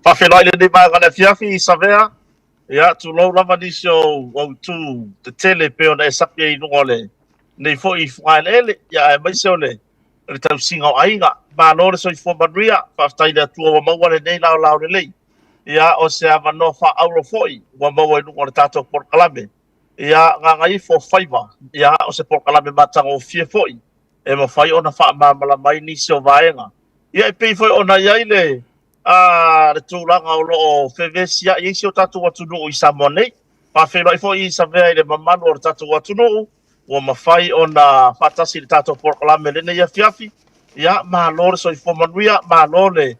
whawhenai le nei mga ngana fiafi I savea, ia tu lau lava nisi o tu te tele pe ona e sapi e inunga le, nei fo I whaelele, ia e maise o le tau singa o ainga, ma lore so I fua manuia, whaftai le atua wa maua le nei lao le lei, ia o se ama no wha auro foi, wa maua inunga le tātou porkalame, ia ngā ngai fo whaiva, ia o se porkalame matanga o fie foi, e ma whai ona wha mamala mai nisi o vaenga, ia e pei foi ona iai le tūranga o loo whewesi a isi o tātou atunu I Samoa nei. Whawhenai fo I savea I le mamanu o tātou atunu, ua mawhai o na whatasi le tātou porkalame le nei a fiafi. Ia, maa lore so I whomanuia, maa lore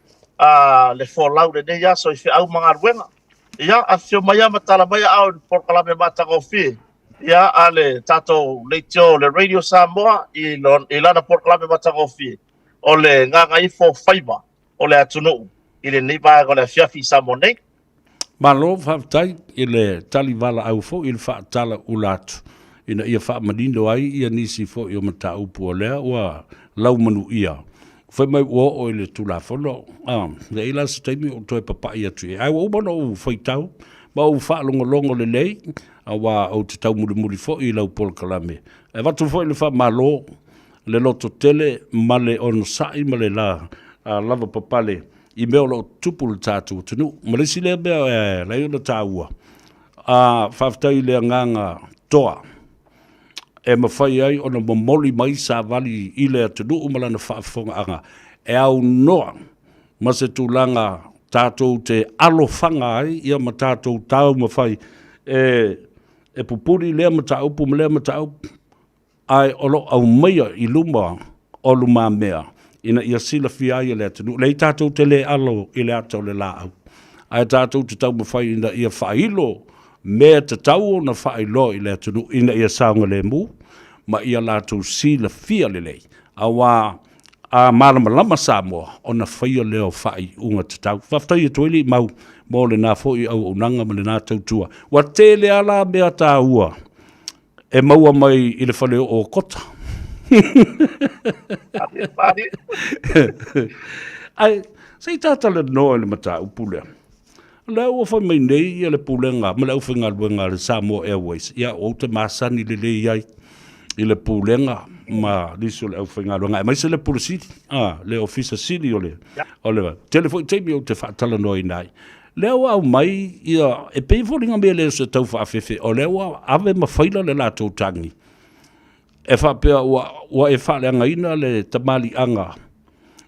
le wholau le nei a so I whiau mga ruenga. Ia, a whio mai a matala mai a au le porkalame matanga o fie. Ia, a le tātou leitio le Radio Samoa I lana porkalame matanga o fie. O le nganga I fo whaiva o le atunu. I le nei vai o le fiafi Samoa nei. Malo whaftai I le tali wala au fo I le whaatala ulatu. Ina ia whaamanindo ai ia nisi fo I o mata upu o lea ua lau manu ia. Whai mai ua o I le tula whono. Le ila sa taimi o toi papai atu e. Ai wa umana o whaitau. Ma o whaalongo le lei. A wa o te tau muri fo I lau polkalame. E watu fo I le wha malo. Le loto tele male ono sai male la. Lava papale. I mea lo tupu le tātou tunu. Marisi lea mea leo na tāua. Whaftai lea nganga toa. E mawhai ai o na mamoli mai sa vali I lea tunu umala na whaafonga anga. E au noa. Ma se tūlanga tātou te alofanga ai. Ia ma tātou tāu mawhai. E pupuri lea ma tāupu ma lea ma tāupu. Ai olo au meia I luma o luma mea. Ina ia sila fia ia le atunu. Lei tātou te le alo I le atau le lau. Ai tātou te tau mawhai ina ia whailo. Mea te tau o na whailo I le atunu. Ina ia saunga le mu. Ma ia lātou sila fia le lei. Awa a malama lama Samoa. O na whaia leo whai unga te tau. Whaftai tuili mau. Mo le nā fo I au unanga ma le nā tautua. Wa te le ala mea tā ua. E maua mai I le whaleo o kota. Ai, sei tātala noa le mata upulea. Leo o whai mai nei I le pulenga, ma leo whinga luenga le Samoa Airways. Ia o te masani le le iai I le pulenga, ma liso leo whinga luenga. E mai se le pulisiti, le officer sili o le. O le telefoni teimi o te whaatala noa I nai. Leo au mai, ia, e peiforinga mea leo se tau whaafefe. O leo ave mawhaila le lātou tangi. E whapea ua e whaaleanga ina le tamali anga,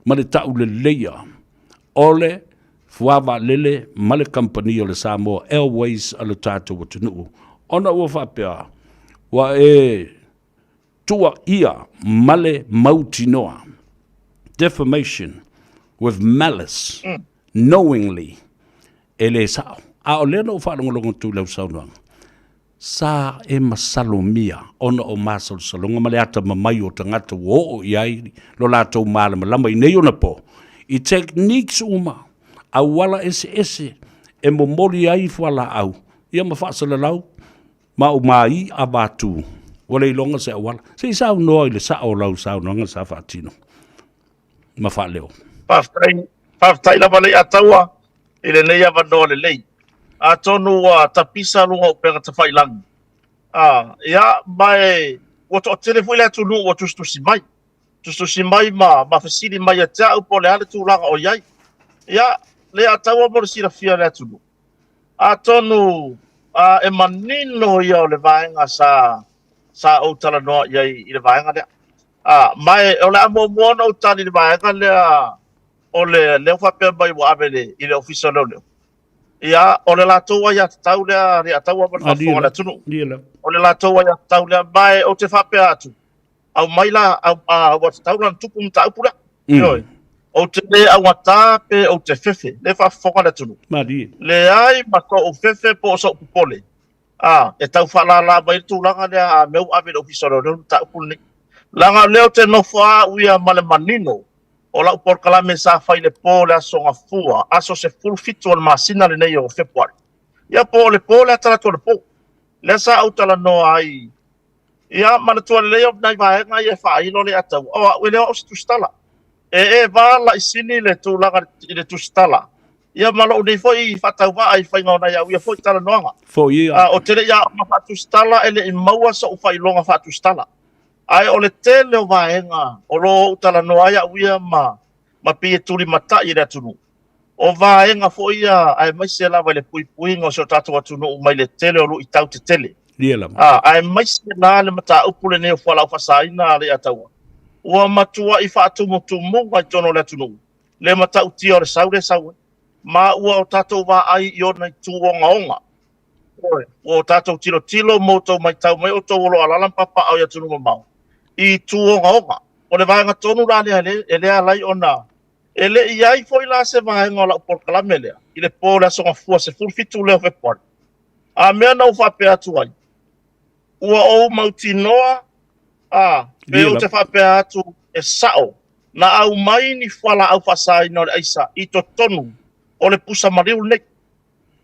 ma le tau le leia, ole, fuawa lele, ma le company o le Samoa Airways a le tātou atunu. Ona ua whapea, ua e tua ia, ma le mautinoa, defamation, with malice, knowingly, e le sao. A o lena o whaalongolongo tu lau saunuanga. Sa e masalomia ona o masal salonga male ata mamai o tangata wo o iai lo lato malama lama I nei ona po I techniques uma a wala ese e momoli ai fuala au ia mafasala lau ma o mai a batu wala I longa se wala se sa no ile sa o lau sa no nga sa fatino ma fa leo Paftai la vale ataua ile nei ava no le lei a tonu tapisa lunga o pega te whailangi. Ia, mai, o telefo ile atu nuu o tustusi mai. Tustusi mai ma whasiri mai a tea upo le ale tūranga o iai. Ia, le ataua mora sira fia le atu nuu. A tonu, e manino ia o le vaenga sa o tala noa iai I le vaenga lea. Mai, o le amo moana o tali le vaenga lea, o le whapea mai wa avele I le ofisa leo leo. Ia, o le lātou ia tau lea, rea tau aman whafonga le tunu. O le lātou ia tau lea, mai o te whapea atu. Au mai la, au tau lan tupu mta upura. O te le au ata pe o te fefe, le whafonga le tunu. Le ai, mako o fefe po o sa upupole. E tau whala la mai tu langa lea, meu ave o fisoro, leo mta upule. Langa leo te nofua uia male manino. O lau porkalame sa whai le pō le aso ngā fua, aso se full fitu o le masina le nei o Februari. Ia pō le atala tō le pō. Le sa au tala noa ai. Ia mana tua le leo nai vaenga I e whailo le atau. Awa, ue leo o se tustala. E wala I sini le tūlanga I le tustala. ia malo nei foi fatau va ai fai ngona ia foi tala noanga Fo ia. o tele ia ma fatu stala ele i maua so fai longa fatu stala ai o le tele o vaenga o lo tala noa ia uia ma pie tuli mata i le tunu o vaenga fo ia ai mai se lava le pui pui ngo so tatu atu no mai le tele o lo i tau te tele Lia la. ai mai se la le mata upule ne fo la fasaina le ataua ua matua i fatu mo tu mo mai tono le tunu le mata uti o le sau ma ua o tatou va ai i ona i tuongaonga. O tatou tilo mo tau mai tau mai o tau olo alalam papa au ia tunu mamau. I tuongaonga. O le vaenga tonu la lea e lea lai ona. E le i ai foi la se vaenga o la upolkalame lea. I le po lea songa fua se fulfitu leo fepon. A mea nau whape atu ai. Ua o mauti noa. Pe o te whape atu e sao. Na au mai ni whala au whasai no le aisa. I to tonu. O le pusa mariu nek.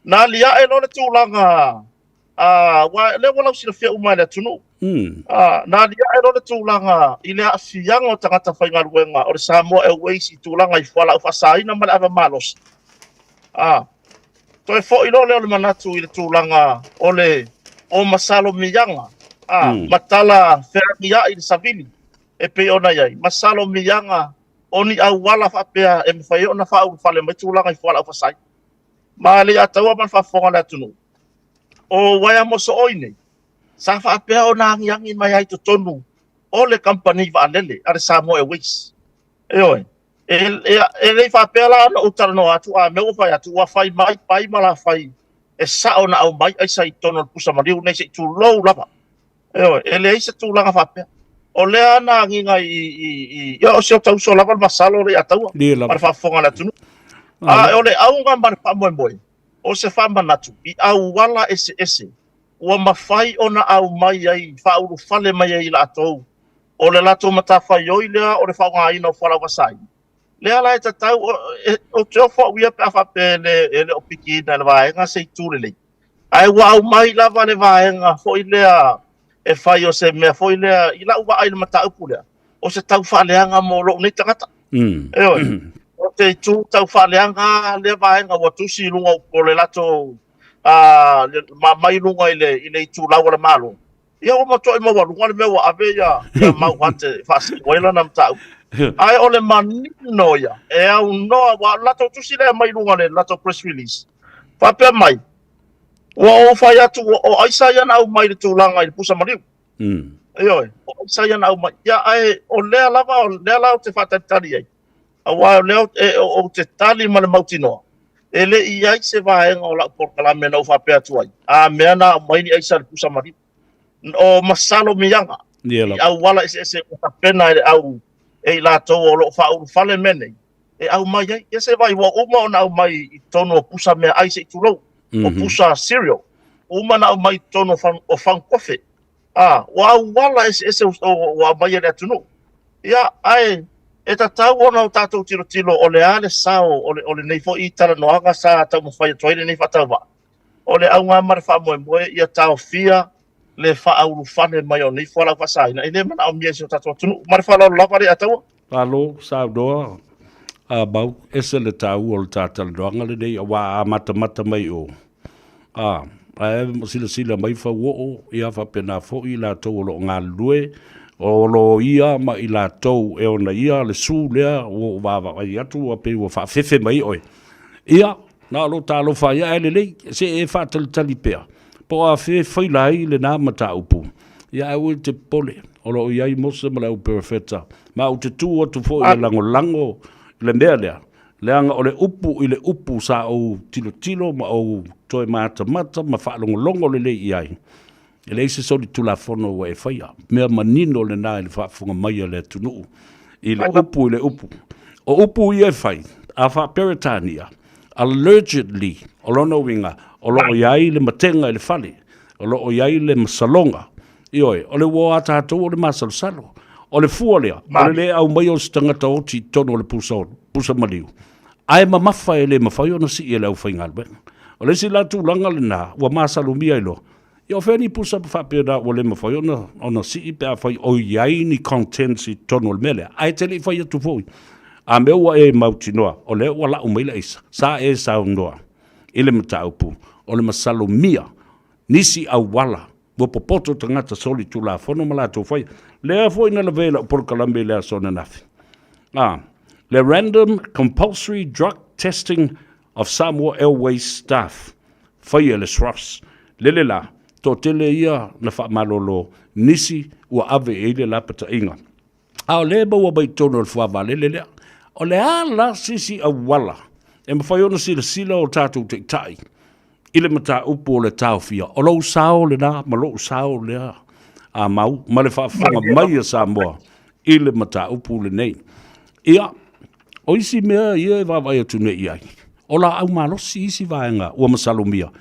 Na lia e no le tūlanga. Le wala usina fia umai le tunu. Na lia e no le tūlanga. I le afianga o tangata whainga ruenga. O le Samoa Airways i tūlanga i whala u whasaina ma le ava malos. To e fo i lo leo le manatu i le tūlanga. O masalo miyanga. Matala ferania i le savili. E pe ona iai. Masalo miyanga. Oni au wala whapea e mwhai ona whau whale mai tūlanga i whala u whasaina. Ma le ataua man whafonga le atunu. O waia moso oine. Sa whaapea o nā ngiangi mai ai to tonu. O le company wa alele. Are Samoa Airways. Eoi. E le whaapea la ana utara no atu. A meo whai atu. Wa whai mai pai mala whai. E sao na au mai. Aisa i tono le pusa mariu. Nei se i tū lou lava. Eoi. E le eisa tūlanga whaapea. O le ana nginga i. Ia o seo tau so lava masalo le ataua. Mara whafonga le atunu. O le aunga mara whamoe. O se whamanatu, i au wala ese. Ua mawhai ona au mai ai, whauru whale mai ai la atou. O le lato mata whai oi lea, o le whaunga ina o whala wasai. Lea la e tatau, o te ofo uia pe awhape le opiki ina le vaenga se i tūre lei. Ai ua au mai lava le vaenga, fo i lea e whai o se mea, fo i lea, i la ua ai le mata upu lea. O se tau whaleanga mo lo nei tangata. O te tū tau whaleanga le vaenga wa tusi lunga o le lato mai lunga i le tū lau le malo. Ia o mato i mawa lunga le mewa ave ia mau hante whasi waila na mtau. Ai o le manino ia. E au noa wa lato tusi le mai lunga le lato press release. Whapea mai. Wa o whai atu o aisa ia na au mai le tū langa i le pusa mariu. Ioi. O aisa ia na au mai. Ia ai o lea lava o lea lau te whatatari ai. Awa leo o te tali ma le mautinoa. E le i ai se vaenga o la porkalame na uwha pea tuai. A mea na maini aisa le pusa mariu. O masalo miyanga. I au wala ese o ta pena e au e la tau o lo whauru whale mene. E au mai ai. E se vai wa uma o na au mai i tono o pusa mea aise i tulou. O pusa cereal. Uma na au mai tono o whang kofe. Wa au wala ese o mai e le atunu. Ia ai. E ta tau ona o tātou tilo o le ale sao o le nei fo i tala noanga sa tau mawhai atuai le nei whatau wa. O le au ngā mara wha moe ia tau fia le wha auru whane mai o nei fo lau whasaina. I le mana au mia si o tātou atunu. Mara wha lau lapa re ataua? Alo, sao doa. Bau, ese le tau o le tātala noanga le nei a wā a mata mai o. Sila mai wha uo ia wha pena fo i la tau o lo ngā lue. O lo ia ma i la tau e ona ia le su lea o wawa ai atu a pe o whaafefe mai oi. Ia, na lo ta lo wha ia ele lei, se e whaatali pea. Po a whai lai le nā mata upu. Ia au te pole, o lo iai mosa ma lau perfeta. Ma u te tū o tu fo i lango le mea lea. Leanga o le upu i le upu sa o tilo ma o toi mata ma whaalongo le lei iai. E le se soli tula fono wa e whaia. Mea manino le nā le whaafunga mai le tunu. I le upu. O upu i e whai. A wha peritania. Allegedly. O lono winga. O lo iai le matenga i le whale. O lo iai le masalonga. Ioi. O le woa tātou o le masalosalo. O le fualea. O le au mai o stangata o ti tono o le pusa maliu. Ai mawha e le mawhai o na si e le au whainga le. O le si la tūlanga le nā. Wa masalumia ilo. Ia wheni pusa pa whapea o le mawhai ona si i pēr whai o iai ni contents i tono le mele. Ai tele i whai atu fōi. a me ua e mautinoa o le ua la'u mai la isa sa e saunoa i le mataupu o le masalomia nisi auala ua popoto tagata soli tulafono ma latou fai lea fo'i na lavela o polokalame lea sona nafi le random compulsory drug testing of Samoa Airways staff faia le SRAS lele la to tele ia na whaamalolo nisi ua ave e le la patainga a o le baua bai tono le fuava lele o le ala sisi awala e mawhai ona sila o tātou te tai i le mata upu o le tau fia o lau sao le na ma lau sao le a mau ma le whaafonga mai a Samoa i le mata upu le nei ia o isi mea ia e wawai atu ne iai o la au malosi isi vaenga ua masalomia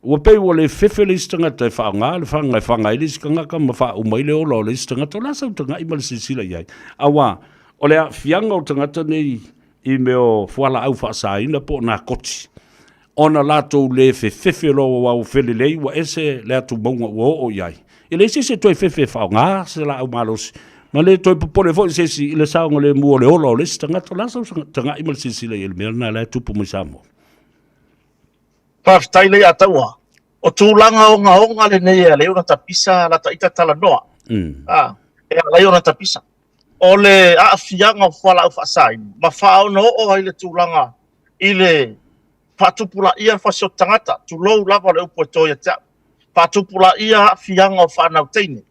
ua pei ua le fefe le istangata e whaanga le whanga e whanga i le iskangaka ma wha umai le ola o le istangata o la sau tanga i ma le sisila iai awa o le a fianga o tangata nei i meo fuala au whaasaina po na koti ona lato le fefe lo wau fele lei ua ese le atu maunga ua o iai i le isi se toi fefe whaanga se la au malosi ma le toi popole fo se si le saunga le mua le ola o le istangata la sau tanga i ma le sisila iai le mea na le tupu mo Samoa Paftai le ataua. O tūlanga o ngā honga le nei e leo na tapisa la taita tala noa. E leo na tapisa. O le aafianga o whala au whaasaini. Ma whaau na o ai le tūlanga i le whatupula ia whasio tangata. Tūlou lava le upo e toia tea. Whatupula ia aafianga o whanau teine.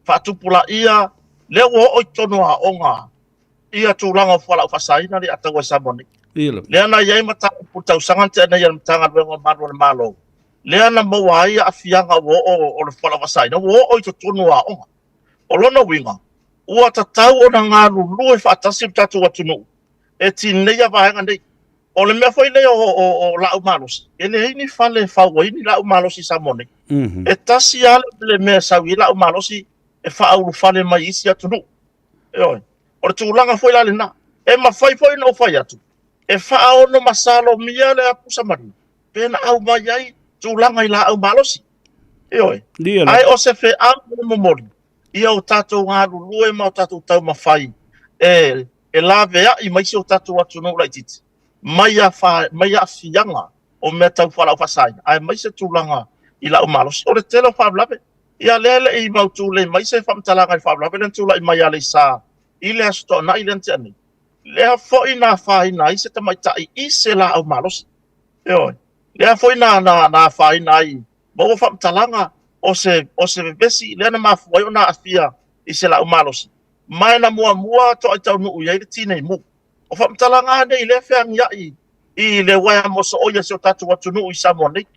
Whatupula ia leo o tono a onga. Ia tūlanga o whala au whaasaina le ataua Samoni. Lea na iai mata putau sangante na ia mtanga wengo manu na malo. Lea na maua ia afianga o le whala wasai. Na o i to tonu a onga. O lona winga. Ua tatau o na ngā lulu e whaatasi mtatu watunu. E tinea vahenga nei. O le mea fwoi nei o lau malos. E le heini whale whaua ini lau malosi Samoni. E tasi ale le mea sau i lau malosi e whaau whale mai isi atunu. E oi. O le tūlanga fwoi lale na. E ma fwoi na o fwoi atu. E whaao no masalo mia le apusa mari. Pena au mai ai, tūlanga i la au malosi. E oi. Ai o se whe au mo momori. Ia o tātou ngā lulue ma o tātou tau mawhai. E la vea i maisi o tātou atu no lai titi. Mai a fianga o mea tau whalau whasai. Ai maisi tūlanga i la au malosi. O le telo whaablape. Ia lele i mautu le maisi whamtalanga i whaablape. Len tūla i mai a le sā. I le asto na i len te ane. Lea foi na faina i se tamaitai i se la au malosi. E oi. Lea foi na faina i. Mo whamtalanga o se besi. Lea na mafuai o na afia i se la au malosi. Mai na mua to ai tau nuu iai le tine mu. O whamtalanga nei le whiangia i le waia mo so oia se o tatu watu nuu i Samoa nei.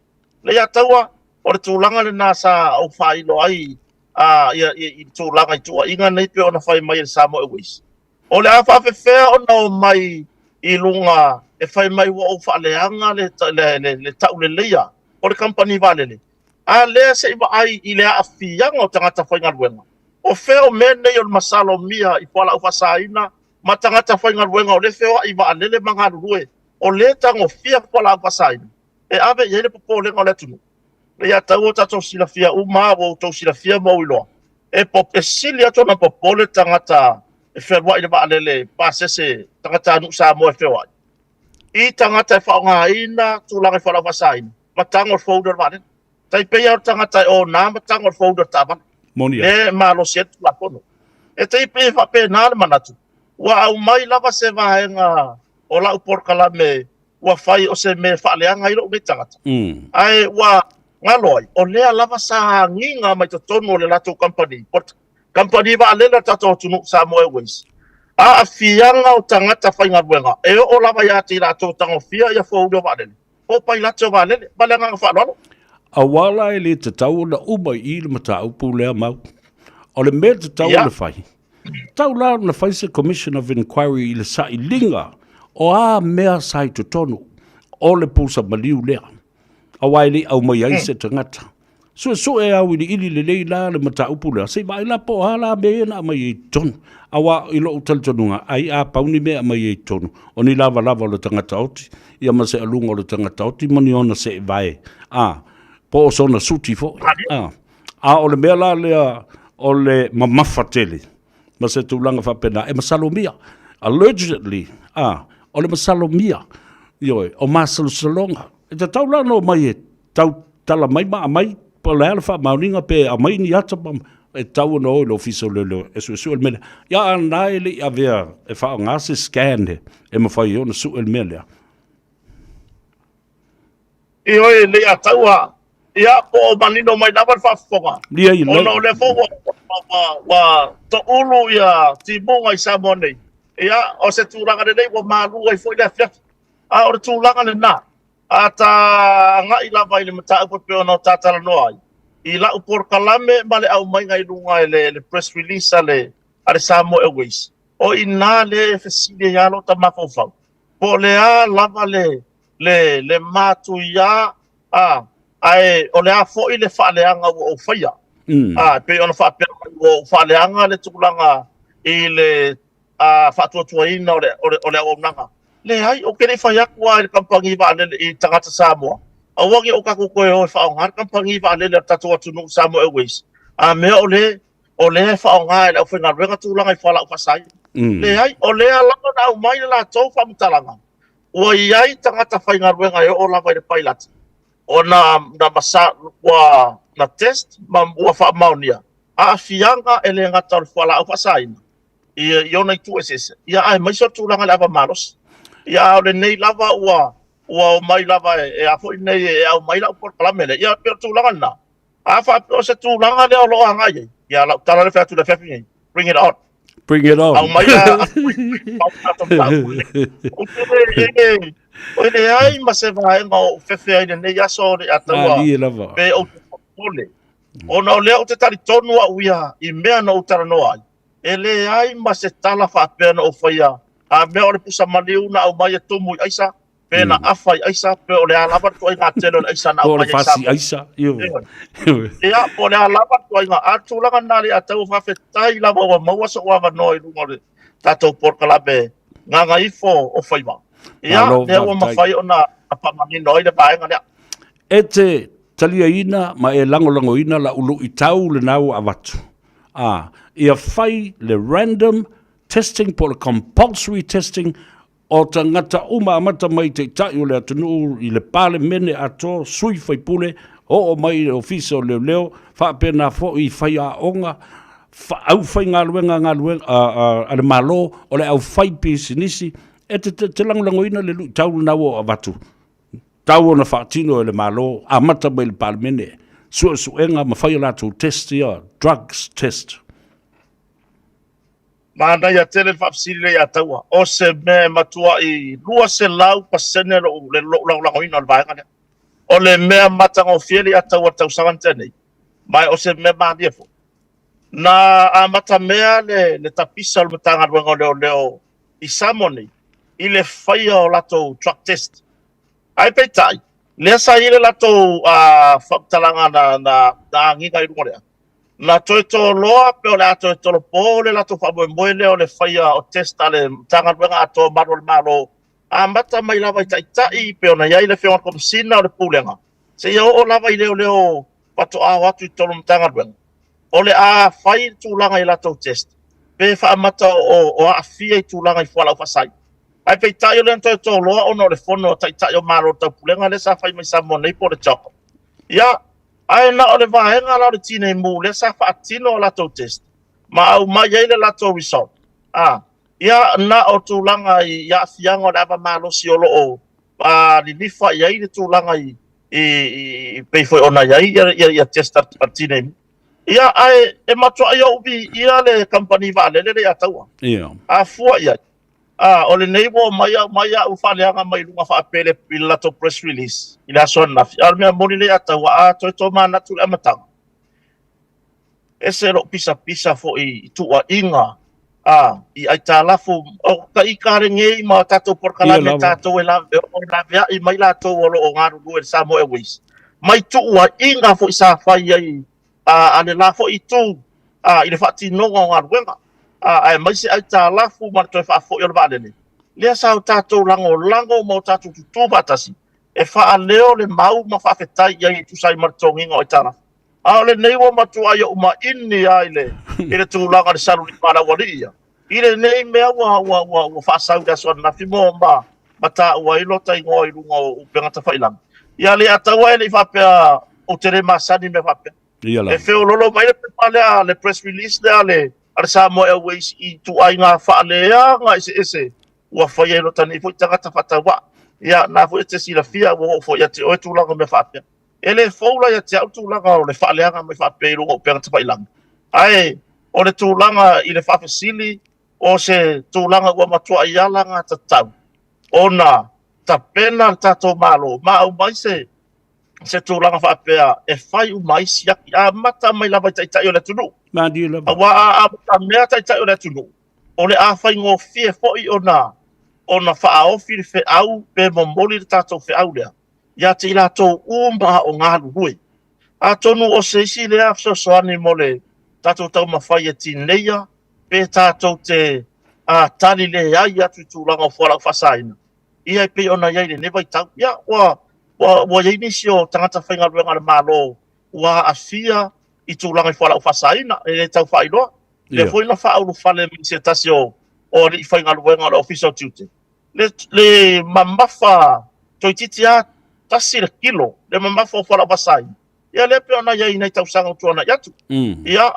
Lea taua o le tūlanga le nasa au whailo ai i tūlanga i tua inga nei pe o na whai mai le Samoa Airways. O le a whawhewhea o nao mai i lunga e whai mai wa o whaaleanga le tau le leia o le company valele. A lea se iwa ai i lea a whianga o tangata whainga luenga. O whea o mene o le masalo mia i whala uwhasaina ma tangata whainga luenga o le whea i wa alele manga rue o le tango whia whala uwhasaina. E awe i hele popo lenga o le tunu. Le ia tau o tato sila whia uma o tau sila whia mau iloa. E sili ato na popo le tangata e whenua i le maalele pasese tangata anu Samoa e whenua. I tangata e whaonga ina tūlanga i whalau wasaina. Matango fouder maalele. Tai pea o tangata o nā matango fouder tāmana. Le malo setu la pono. E tai pea whape nāle manatu. Wa au mai lava se vahenga o lau porkalame wa whai o se me whaaleanga i lo me tangata. Ai wa ngaloi o lea lava sa nginga mai to tono le lato company. Company va alela tato tunu Samoa Airways. A fianga o tangata whainga ruenga. E o lava ia te lato tango fia ia fōudio va alele. O pai lato va alele. Balanga whaanolo. A wala e le te tau na umai i le mata upu lea mau. O le mea te tau le whai. Tau la na whai se Commission of Inquiry i le sai linga. O a mea sai to tonu. O le pulsa maliu lea. A waile au mai ai se tangata. So e au ili le leila le mata upu lea. Sei vai la po hala mea na mai e tonu. Awa i lo utal tonunga. Ai a pauni mea mai e tonu. O ni lava o le tangata oti. Ia ma se alunga o le tangata oti. Mani ona se vai. Po o sona suti fo. O le mea la lea o le mamafa tele. Ma se tūlanga whapena. E masalomia. allegedly, o le masalo mia, o masalo salonga. E te tau lano mai e tau tala mai mai, pa le alfa mauninga pe a mai ni ata pam, e tau no lo fiso le esu el mele. Ia anai le a vea, e wha ngase scan e mawhai o na su el mele. I oi le ataua. Ia po manino mai dapat whafonga. Lia i Ono le fonga wa to ulu ia tibunga i Samoa. Ia o se tūranga nei wa malu ai foi le fiaf. A o tūranga le na. A ta nga i lava i le mata upo pe ono tatara no ai. I la upor kalame ma le au mai ngai lunga le press release ale Samoa Airways. O ina le fesile ya lo ta mafofau. Po le a lava le matu ya ai o le a foi le whaaleanga o whaia. Pe ona whaapea o whaaleanga le tukulanga i le whaatuatuaina o le aonanga. Le ai, o kere whaiakua i le kampangi waalele i tangata Samoa. A wangi o kako koe o whaonga, kampangi waalele a tatu atunu Samoa Airways. Mea o le whaonga i le au whenga renga tūlanga i whala upasai. Le ai, o le alanga na au mai la tau whamutalanga. Ua iai tangata whainga renga e o lava i le pailati. O na masa wa na test ma wa fa maunia a fianga ele ngata o fala o fasaina i ona tu ss ia ai mai so tu langa lava malos ia o nei lava wa mai lava e a foi nei e au mai la por pala mele ia per tu langa na a fa o se tu langa le o lo anga ia la tala le fa tu le fa bring it on. Bring it on. Au mai la o le ai ma se vai no fefe ai nei aso le atawa pe o pole ona le o te tari tonu a uia i mea no tara no ai ele ai ma se tala fa pena o faia a me o le pusa maliu na o mai tomu aisa pena afai aisa pe o le alava to ai ngatelo aisa na o mai aisa yo ia o le alava to ai nga atu langa na le atau fa fetai la mo mo so wa no i lungo le tato por kalabe nga ifo o faima. Ia, ne o mawhai o na pamani noi le paenga lea. E te talia ina, ma e lango ina la ulu i tau le nau awatu. Ia whai le random testing po le compulsory testing o ta ngata uma amata mai te tai o le atunu i le pale mene ato sui whai pule o mai o fisa o leo whapena fo i whai a onga au whai ngā luenga a le malo o le au whai pisinisi e te langolango ina le tau na o avatu. Tau ona whaatino e le malo, a mata mai le palmene, suenga ma whai latu test ia, drugs test. Mana ia tele whaapsiri ia taua, o se me matua i lua se lau pasene le langolango ina le vaenga lea. O le mea matanga o fiele ia taua tau sangantenei, mai o se me maania fo. Na a mata mea le tapisa le matanga luenga leo i Samoa i le whaia o lato truck test. Ai peitai, lea sa i le lato whaktalanga na nginga i rungorea. Na toi to loa pe o le ato e tolo po le lato whamoe leo le whaia o test ale tanga ruenga ato maro le maro. A mata mai lava i tai pe o na iai le whionga komisina o le pūlenga. Se ia o lava i leo pato a watu i tolo mtanga ruenga. O le a whai tūlanga i lato test. Pe wha mata o a fia i tūlanga i whala o whasai. Ai pe tai o le anto to loa ono le fono tai tai o maro tau pulenga le sa fai mai Samoa nei po le choko. Ia, ai na o le vahenga la o le tine mu le sa fa atino la to test. Ma au mai ai le la to result. Ia na o tūlanga i ia fianga o le ava malo si o loo. Li nifa iai le tūlanga i peifoi ona iai ia testa tine mu. Ia ai e matua ia ubi ia le company va le ia taua. Ia. A fua iai. O le nei wo mai u whaleanga mai lunga whaapele pila to press release. I la son nafi. Ar mea moni le atawa toi mana tu le amatanga. E se ro pisa fo i tua inga. I ai tā lafu. O ka i kāre ngei ma tātou porkala me tātou e la i mai la tō olo o ngāru lue Samoa Airways. Mai tua inga fo i sa whai ai. Ane la fo i tū. I le whaati nonga o ngāru wenga. Ai mai se ai tā lafu ma toi whaafo i o le vālene. Lea sa o tātou lango mo tātou tutu batasi. E wha leo le mau ma whaafetai iai tu sai martonginga o i tā lafu. O le nei wo matua ia uma inni ai le tūlanga le saru li mana wali ia. Ile nei mea wa whaasau da soa na fimo ma ta ua ilo tai ngoa i runga o penga ta whailang. Ia le atawa ele i whapea o tere masani me whapea. Ia la. E wheo lolo mai le pepa lea le press release lea le ale Samoa Airways i tu ai ngā whaalea ngā ese ua whaia ilo tani fo i tangata whatawa. Ia na fo i te sila fia wo fo i te oe tūlanga me whapea. Ele foula ia te au tūlanga o le whaaleanga me whapea i runga o penga ta whailang. Ai, o le tūlanga i le whapesili o se tūlanga ua matua i ala ngā tatau. Ona, ta pena tato malo, ma au mai se tūlanga whapea e whai u mai siaki, a mata mai lava tai o le tunu. Ma di la. A wa a mata mea tai o le tunu. O le a whai ngō fie foi ona whaofi le wheau pe momoli le tato wheau lea. Ia te ila tō uma o ngā luhui. A tonu o se isi lea soani mo le tato tau mawhai e tineia, pe tātou te tali le ai atu tūlanga o whalau whasaina. Ia pe ona iai le newa i tau. Ia, wa iai nisi o tangata whainga ruenga le malo, wa afia i tūlanga i whalau whasaina, e le tau whailoa. Le whoina whaulu whale mi se tasi o li whainga ruenga le official tutor. Le mamafa, toi titi a tasi le kilo, le mamafa o whalau whasaina. Ia le pe ona iai nei tau sanga o tuana i atu. Ia,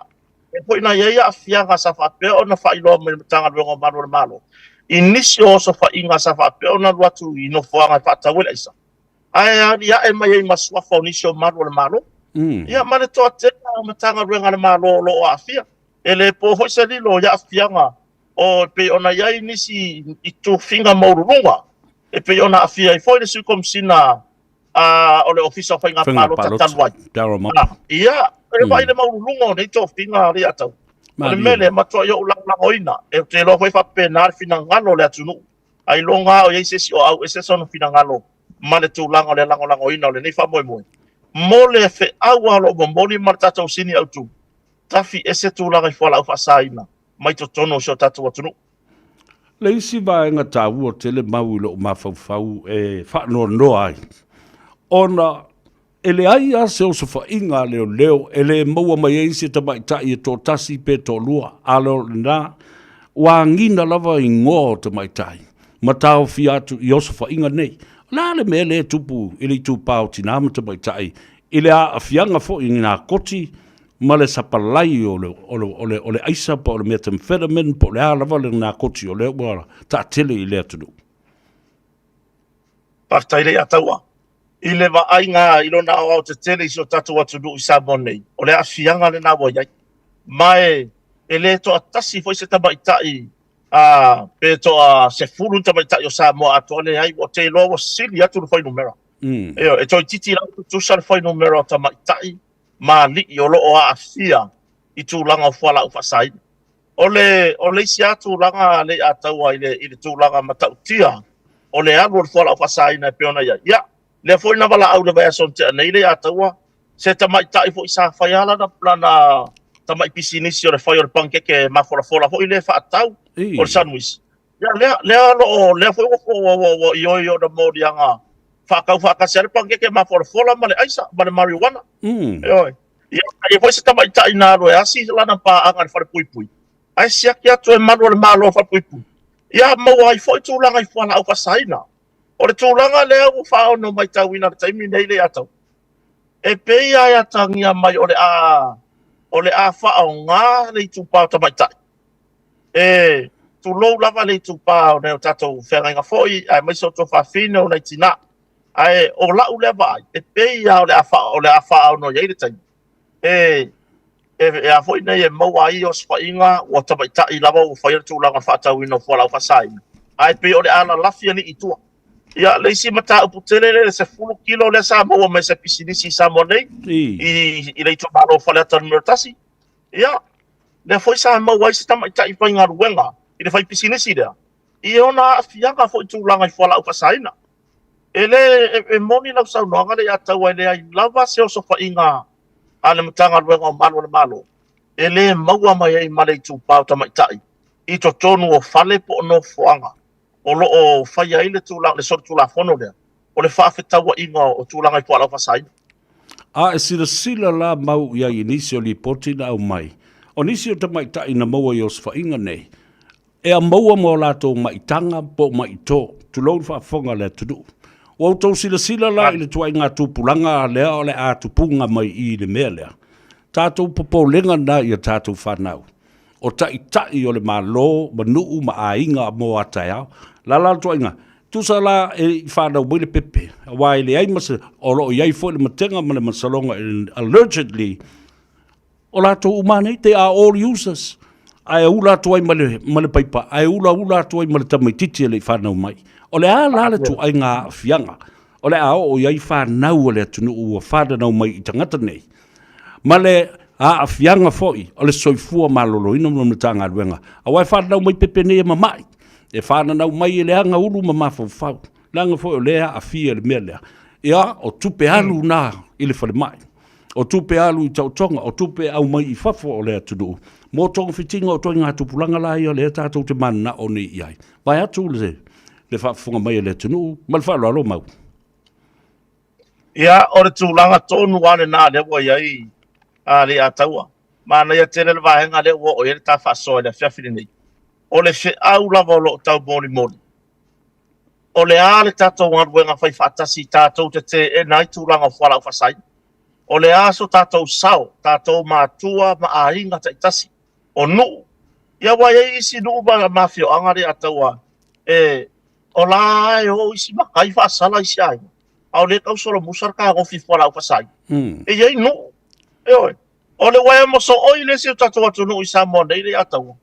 e po ina ia fianga sa whapea o na whailo me tanga ruenga manu le malo. I nisi o so whainga sa whapea o na ruatu i no whaanga i whaatawela isa. Ai ia e mai e maswafa o nisi o manu le malo. Ia mane toa tena o me tanga ruenga le malo lo o afia. E le po hoi se lilo ia fianga o pe ona ia i nisi i tu finga maurunga. E pe ona afia i foi le sukom sina o le ofisa whainga malo tataluai. Ia, e vai le maurunga o nei to finga rea tau. O le mele matua yo ulangoina. E te lo hoi whapena fina ngalo le atunu. Ai longa o iei sesi o au e sesono fina ngalo. Ma le tūlanga o le langoina o le nei whamoe moe. Mo le fe awa lo bomboni ma le tatou sini au tu. Tafi ese tūlanga i whala au whasaina. Mai to tono sio tatou atunu. Le isi vaenga tāu o tele mau lo mawhauwhau e whanua noa ai. Ona ele ai a se o se whainga leo, ele maua mai eisi ta mai tai e tō tasi pe tō lua, a leo nā, wā ngina lava i ngō ta mai tai, ma tāo fi atu i o se whainga nei. Nā le me le tupu, ili tūpāo tinama ta mai tai, ili a fianga fo i ngā koti, ma le sapalai o le aisa pa o le methamphetamine, pa o le a lava le ngā koti o le wara, ta tele i le atunu. Partaire a taua. I le ai ngā ilona au te tele i so tatu atunu i Samoa nei. O le a fianga le nā waiai. Mai e le toa tasi foi se tamaitai pe toa se fulu tamaitai o Samoa ato le ai o te loa sili atu le whainu mera. E toi titi lau tusa le whainu mera o tamaitai ma li i o loo a fia i tūlanga o whala u whasai. O le isi a tūlanga le a taua i le tūlanga matautia o le alu o whala u whasai na peona ia. Ia, le foi na wala au le vai ason te anei le a taua se tamaitai fo i sa whaiala na plana tamai pisinisi o le whai o le pankeke mawhora fo i le whaatau o le sandwich. Ia, lea foi o i oi o na mōrianga whakase le pankeke mawhora ma le aisa, ma le marijuana. Ia, foi se tamaitai nā roe asi lana pāanga le whare puipui. Ai siaki atu e manu le malo whare puipui. Ia, maua i foi tūlanga i whala au whasaina. O le tūlanga lea u whao no mai tauina le taimi nei le atau. E pei ai atangia mai o le a whao ngā le tūpāo tamaitai. E tu lou lava le tūpāo ne o tatou whenga foi, ai mai so to whawhine o nei tina. Ai o lau le vai, e pei ai o le a whao no iei le taimi. E a foi nei e maua i o swainga o tamaitai lava o whaia tūlanga whaatau ino whalau whasaina. Ai pei o le ana lafia ni i tua. Ia, leisi mata upu tele le se 10 kilo le Samoa mai se pisinisi Samoa nei. I le ito maro whale ata numero tasi. Ia, le foi Samoa i se tamaitai whai ngā ruenga. I le whai pisinisi lea. I ona fianga fo i tūlanga i whala upasaina. E le moni lau sau noanga le atau ai le ai lava se o so whainga a le matanga ruenga o malo. E le maua mai ai male i tūpāo tamaitai. I to tonu o whale po no whuanga. O loo whai ai le tūlanga, le sori tūlanga whono lea. O le whaafetaua inga o tūlanga i whala upasaina. E sila la mau ia i nisi o li poti na au mai. O nisi o tamaitai na maua i o swainga nei. e a maua mo lātou maitanga po maito, tu lau whaafonga le tunu. O tau sila la i le tuai ngā tūpulanga lea o le a tupunga mai i le mea lea. Tātou popolenga na i a tātou whanau. O tai o le malo, manuu, maainga mo atai au. La tuai ngā, tusa la e whanau mai le pepe. Wai le ai masa, o lo iai fo le matenga ma le masalonga allegedly. O lātou umane, they are all users. Ai ula tuai male paipa, ai ula tuai male tamaititi le whanau mai. O le a la tu ai ngā fianga. O le a o iai whanau le tunu ua whanau mai i tangata nei. Ma le a fianga foi, o le soifua malolo ina mlo tanga ruenga. A wai whanau mai pepe nei ma mai. E whanau mai le anga ulu ma mafau. Langa foi o lea a fia le mea lea. Ia o tupe alu na i le whale mai. O tupe alu i tautonga, o tupe au mai i whafo o lea tunu. Mō tonga whitinga o toi ngā tupulanga la i o lea tātou te mana o ni iai. Vai atu le whaafunga mai le tunu, ma le whaalo alo mau. Ia, o le tūlanga tōnu ane nā le wa iai a le ataua. Mana ia tēne le wahenga le wa o ia le tā whaasoa le whiawhiri nei. O le whi au lava o lo tau mōni mōni. O le a le tātou ngaruenga whai whaatasi tātou te e nai tūlanga whala u whasai. O le a so tātou sao, tātou mātua ma a inga ta itasi. O nuu. Ia wa iai isi nuu ma mafio angare ataua. O la e o isi makai whaasala isi ai. Au le kau solo musar ka ngofi whala u whasai. E iai nuu. E oi. O le wae mo so oi le si o tātou atu nuu i Samoa nei le ataua.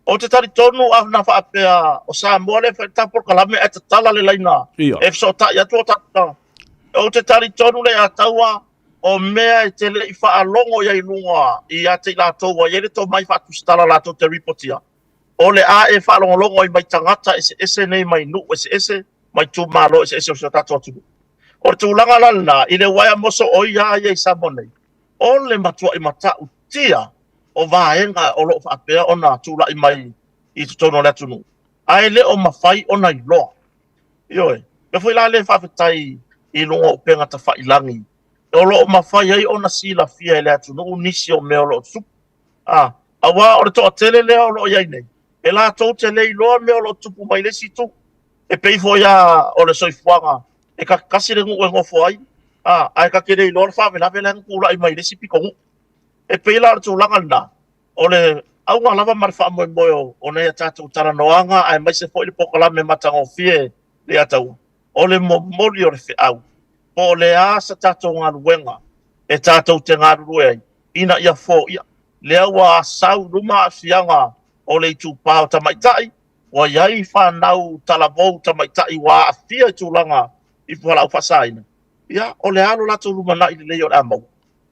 O te tari tonu a na whaapea o Samoa le whaitapur kalame e te tala le laina. E so ta i atu o tata. O te tari tonu le ataua. O mea e te le i whaalongo iai lunga i a te lātou wa iere tō mai whaatustala lātou te ripotia. O le a e whaalongo longo i mai tangata ese nei mai nu ese mai tū mālo ese o sio tātou atunu. O le tūlanga lana i le waia moso o ia iai Samonei. O le matua i mata utia o vaenga o lo whaapea o na tūla i mai i tutono le atunu. Ai le o mawhai o na i loa. Ioe, me fui la le whawhetai i lunga o penga ta whailangi. O lo mawhai ai o na sila fia ele atu no nisi o mea o lo tupu. Awa o le toa tele lea o lo iai nei. E la tau te lei loa mea o lo tupu mai le si tu. E peifo ia o le soifuanga. E ka kasi le ngu e ngofo ai. Ai ka kere i loa whawe lawe le ngula i mai le si piko ngu. E peila o le tūlanga na. O le au ngā lava marwha moe moe o nei a tātou taranoanga ai mai se fo i le pokola me matango fie le atau. O le momoli o le whi au. O le a sa tātou ngā ruenga, e tātou te ngā ruenga, ina ia fō ia. Le awa sau ruma a fianga o le tū pāo tamaitai, wa iai whanau talavou tamaitai wa a fia i tūlanga i whalau whasaina. Ia, o le alo lato ruma na i le leo amau.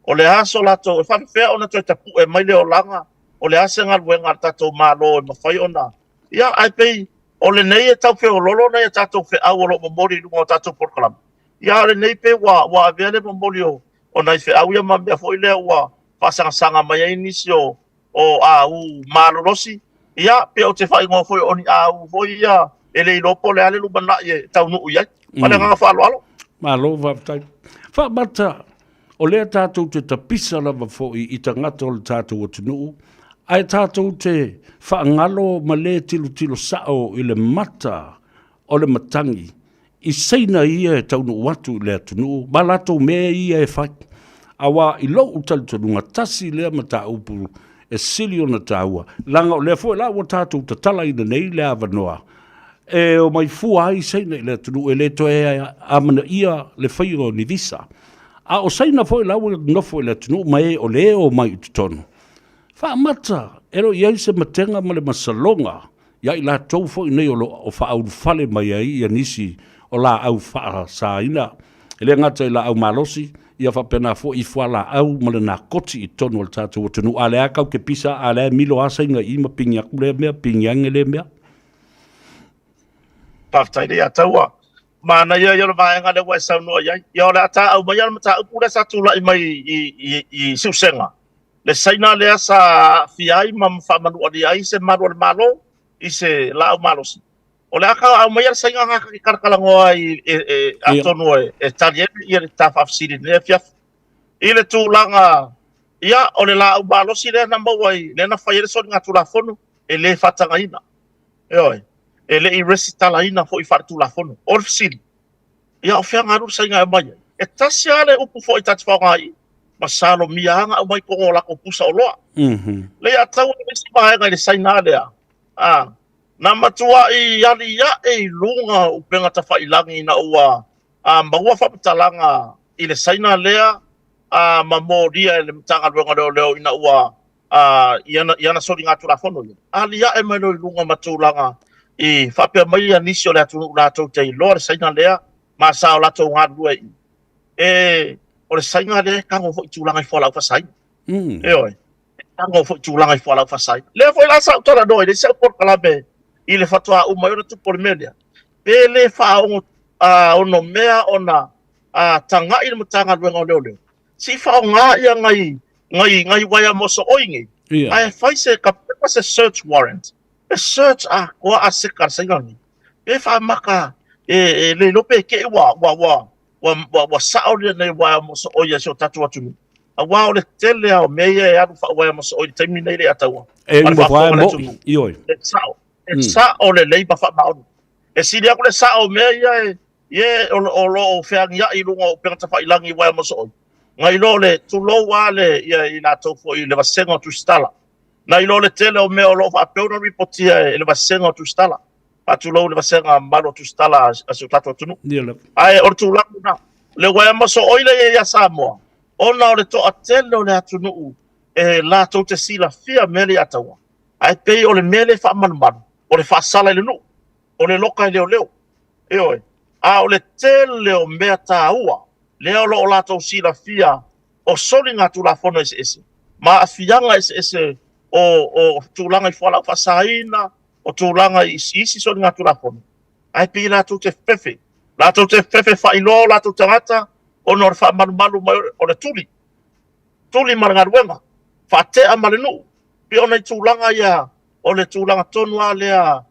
O le aso lato, e whawhea o na toi tapu e mai leo langa, o le ase ngā ruenga tātou mālo e mawhai ona. Ia, ai pei, o le nei e tau wheo lolo nei e tātou wheau o lo mamori runga o tātou porkalama. Ia le nei pe wa vele momolio o nai fe au ia mambea foi le wa pasanga mai ai nisi o au malolosi ia pe o te fai ngo foi oni au foi ia ele lopo le ale lubana ye tau nu ia pale nga fa alo malo va tai fa bata o le tātou te tapisa lava fo i tangata o le tātou o tunu ai tātou te whaangalo ma le tilo sao i le mata o le matangi i seina ia e taunu watu lea tunu, ma lato mea ia e whai. Awa i lo utali tununga tasi lea ma tā upu e sili o na tāua. Langa o lea fo e la wa tātou ta tala ina nei lea avanoa. E o mai fua ai seina i lea tunu e le to e amana ia le whai o ni visa. A o seina fo e la wa nofo e lea tunu ma e o lea o mai tutono. Wha mata, ero iai se matenga ma le masalonga. Ia i la tau fo i nei o wha au fale mai ai ia nisi o la au wha sa ina. E le ngata i la au malosi, ia wha pena fo i wha la au ma le nā koti i tonu o le tātou o tunu. A le akau ke pisa, a le milo asa inga i ma pingi aku le mea, pingi ange le mea. Paftai le ataua. Mana ia le vaenga le wai sau noa iai. Ia le ata au mai alama ta upu le sa tula i mai i siusenga. Le saina le asa fiai ma whamanu adi ai se maru le malo i se la au malosi. O le aka au mai sa inga ngaka ki karakalangoa i atonu e taliemi i le tawhafsiri ne fiaf. I le tūlanga, ia o le la au malosi le na mawai, le na whaiere soni ngā tūla whonu, e le whatangaina. E oi. E le I resitala ina fo I whatu la fono. O le fisili. Ia o whea ngaru sa inga e mai. E tasi ale upu fo I tati whaongai. Masalo mianga o mai kongo lako pusa o loa. Le ia tau e mesi mahenga I le saina lea. Na matua I ali ia e lunga upenga ta whailangi na ua. Maua whapitalanga I le saina lea. Ma moria e le mtanga luenga leo ina ua. Iana sori ngā tura whono. Ali ia e mai no I lunga matulanga. I whapea mai a nisi o le atu lātou te I loa le saina lea. Ma sao lātou ngā rua I. O le sainga lea kango fo I tūlanga I whalau whasai. E oi. Kango fo I tūlanga I whalau whasai. Lea fo I la sao tara noi. Le sao por kalabe. I le whatua umai ora tupo le melia. Pe le whaongo ono mea ona tanga I le matanga luenga o leo. Si whaonga ia ngai waya moso oingi. Ai whaise ka pepa se search warrant. E search koa a seka saingangi. E whaamaka le lope ke wa sao le nei waya moso oia si o tatu atunu. A wao le tele au meia e anu waya moso oia taimi nei le ataua. E ngwa waya mo ioi. E sao. E sao le leiba wha maonu. E siri aku le sao meia e o lo o whiang ia I lunga o pengata whailangi waya moso oia. Ngai lo le tulo wa le ia I la tofo I le vasenga tu stala. Ngai lo le tele o mea o lo fa peona ripotia e le vasenga tu stala. Atu lo le vasenga malo tu stala asu tatu atunu. Ai o tu laku na. Le waya moso oile e ia Samoa. Ona o le to atele o le atunu e la to te sila fia mele ataua. Ai pei o le mele fa manmanu. O le fa sala I le nu. O le loka I leo. E oi. O le tele o mea tāua. Leo lo la to sila fia o soli ngā tulafono ese. Ma afianga ese o tulanga I whala whasaina o tulanga I isi soli ngā tulafono. Ai pi la to te fefe. La to te fefe whailo la to tangata o nor wha malu mai o le tuli. Tuli marangaruenga. Whatea malenu. Pi ona I tulanga ia o le tulanga tonua lea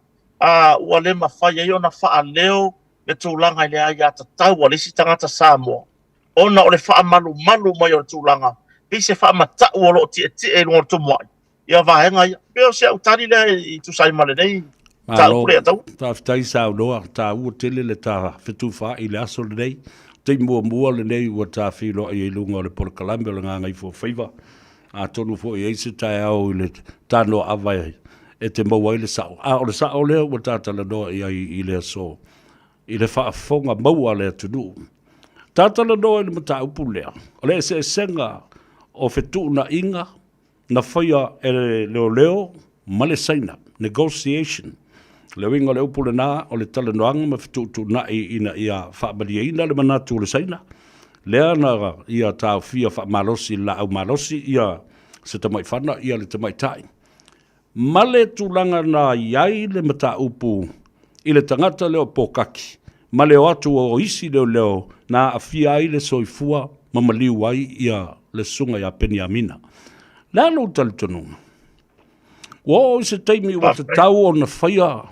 ua le mawhaia I ona wha leo le tulanga lea ia tatau o le isi tangata Samoa. Ona o le wha malu mai o le tūlanga. Pise wha matau o lo tie e lunga tumuai. Ia vahenga ia. Peo se au tari lea I tu sai male nei. Ta upure atau. Ta fitai sa uloa. Ta ua tele le ta fitu wha I le aso le nei. Te mua le nei ua ta whilo I lunga o le Polokalambe o le nganga I fo whaiva. A tonu fo I eise tai au I le tano awai. E te maua I le sao. O le sao lea ua ta tala noa I le aso. I le wha fonga maua le atunu. Tātala noa I le mata upu lea. O le se senga o fetu na inga, na whaia e leo, ma le saina, negotiation. Le winga le upu le nā, o le tala noanga ma fetu tu na ina ia whaamalia ina le manatu le saina. Lea na ia tāu fia whaamalosi la au malosi ia se tamai whana, ia le tamai tai. Ma le tūlanga na iai le mata upu I le tangata leo pōkaki. Ma leo atu o isi leo na afia ai le soifua mamaliu ai ia le sunga ia peni amina. Lea no talitonu. Wo I se teimi wa te tau o na whaia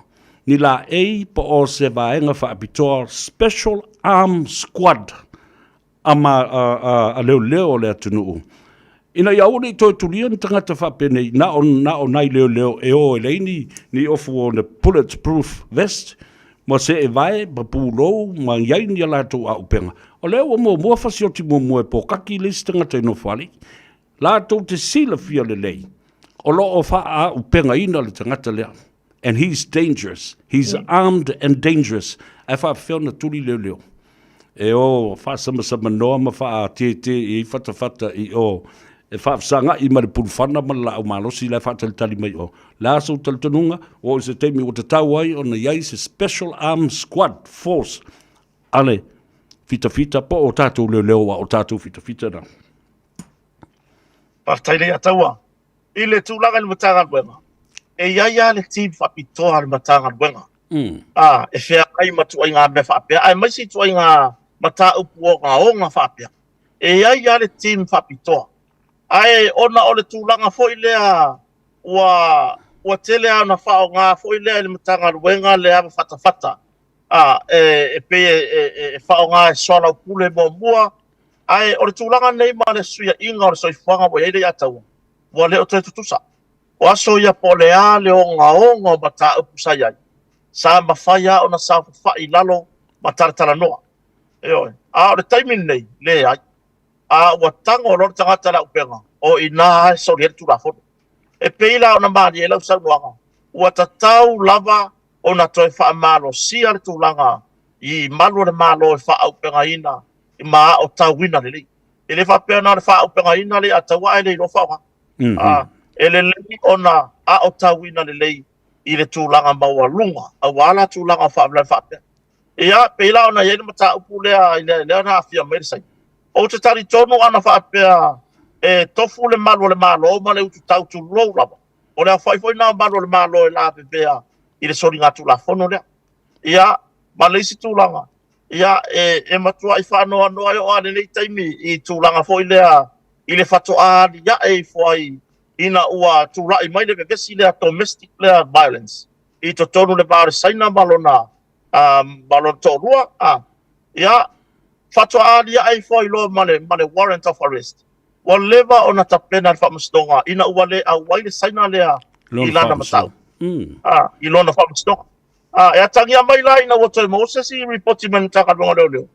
ni la po o se vaenga whaapitoa Special Arm Squad a leo le atunuu. Ina ia ori toi tulia ni tangata whapene na o nai leo e o eleini ni ofu o na bulletproof vest. Ma se e vai, ma pūrou, ma iai ni ala tau a upenga. O leo o mua whasi o ti mua e po kaki le si tangata ino whali. La tau te sila fia le lei. O lo o wha a upenga ina le tangata lea. And he's dangerous. He's armed and dangerous. E wha whio na turi leo. E o wha sama noa ma wha a te I whata I o. E whaafsanga I mare pulwhana ma la au malosi la whaatalitali mai o. La so talitanunga o I se teimi o te tau ai o na iai se Special Armed Squad Force. Ale, fita po o tātou leo o tātou fita na. Partaile ataua. I le tūlanga le matanga luenga. E iai le team whapitoa le matanga luenga. E whea kai matu ai ngā mea whapea. Ai maisi tu ai ngā mata upu o ngā o ngā whapea. E iai le team whapitoa. Ai ona o le tūlanga foi lea ua tele ana whao ngā foi lea le matanga luenga le ava whata. E pe whao ngā e soala upule mua. Ai o le tūlanga nei ma le suia inga o le soifuanga wa eile atau. Wa le o te tutusa. O aso ia po le a le o ngā o ngā mata upu sa iai. sa mawhaia o na sa whai lalo mataratala noa. Eo, a o le taimin nei, le ai, a ua tango o lor tangata la upenga, o ina sori etu la fono. E peila o na maani e lau sau noanga, ua tatau lava o na toi wha malo sia le tūlanga, i malu le malo e wha upenga ina, i maa o tau wina le li. E le wha pēr na le wha upenga ina le, a taua e le ilo whawa. E le lei ona a o tau wina le lei, i le tūlanga maua lunga, a wala tūlanga wha wla wha pēr. Ia, peila ona yele mata upu lea, i lea na afia meri sai. O te tari tono ana wha pēr, e tofu le malo, ma le utu tau tu lou lava. O lea whaifoi na malo le malo e la pepea, i le sori ngā tūla whono lea. Ia, ma leisi tūlanga. Ia, e matua i whanoa noa o ane nei taimi, i tūlanga fo i lea, i le whato aani, ia e fwai, ina ua tūrai mai le vevesi lea domestic lea violence. I to tonu le baare saina malona, malona to rua, ia, whato aani ia e fwai lo male warrant of arrest. Wa leva ona tapena fa mstonga ina ua le a waile saina lea i lana matau. I lona fa mstonga. E atangia mai la ina wato Moses i reporti menitaka lunga leo.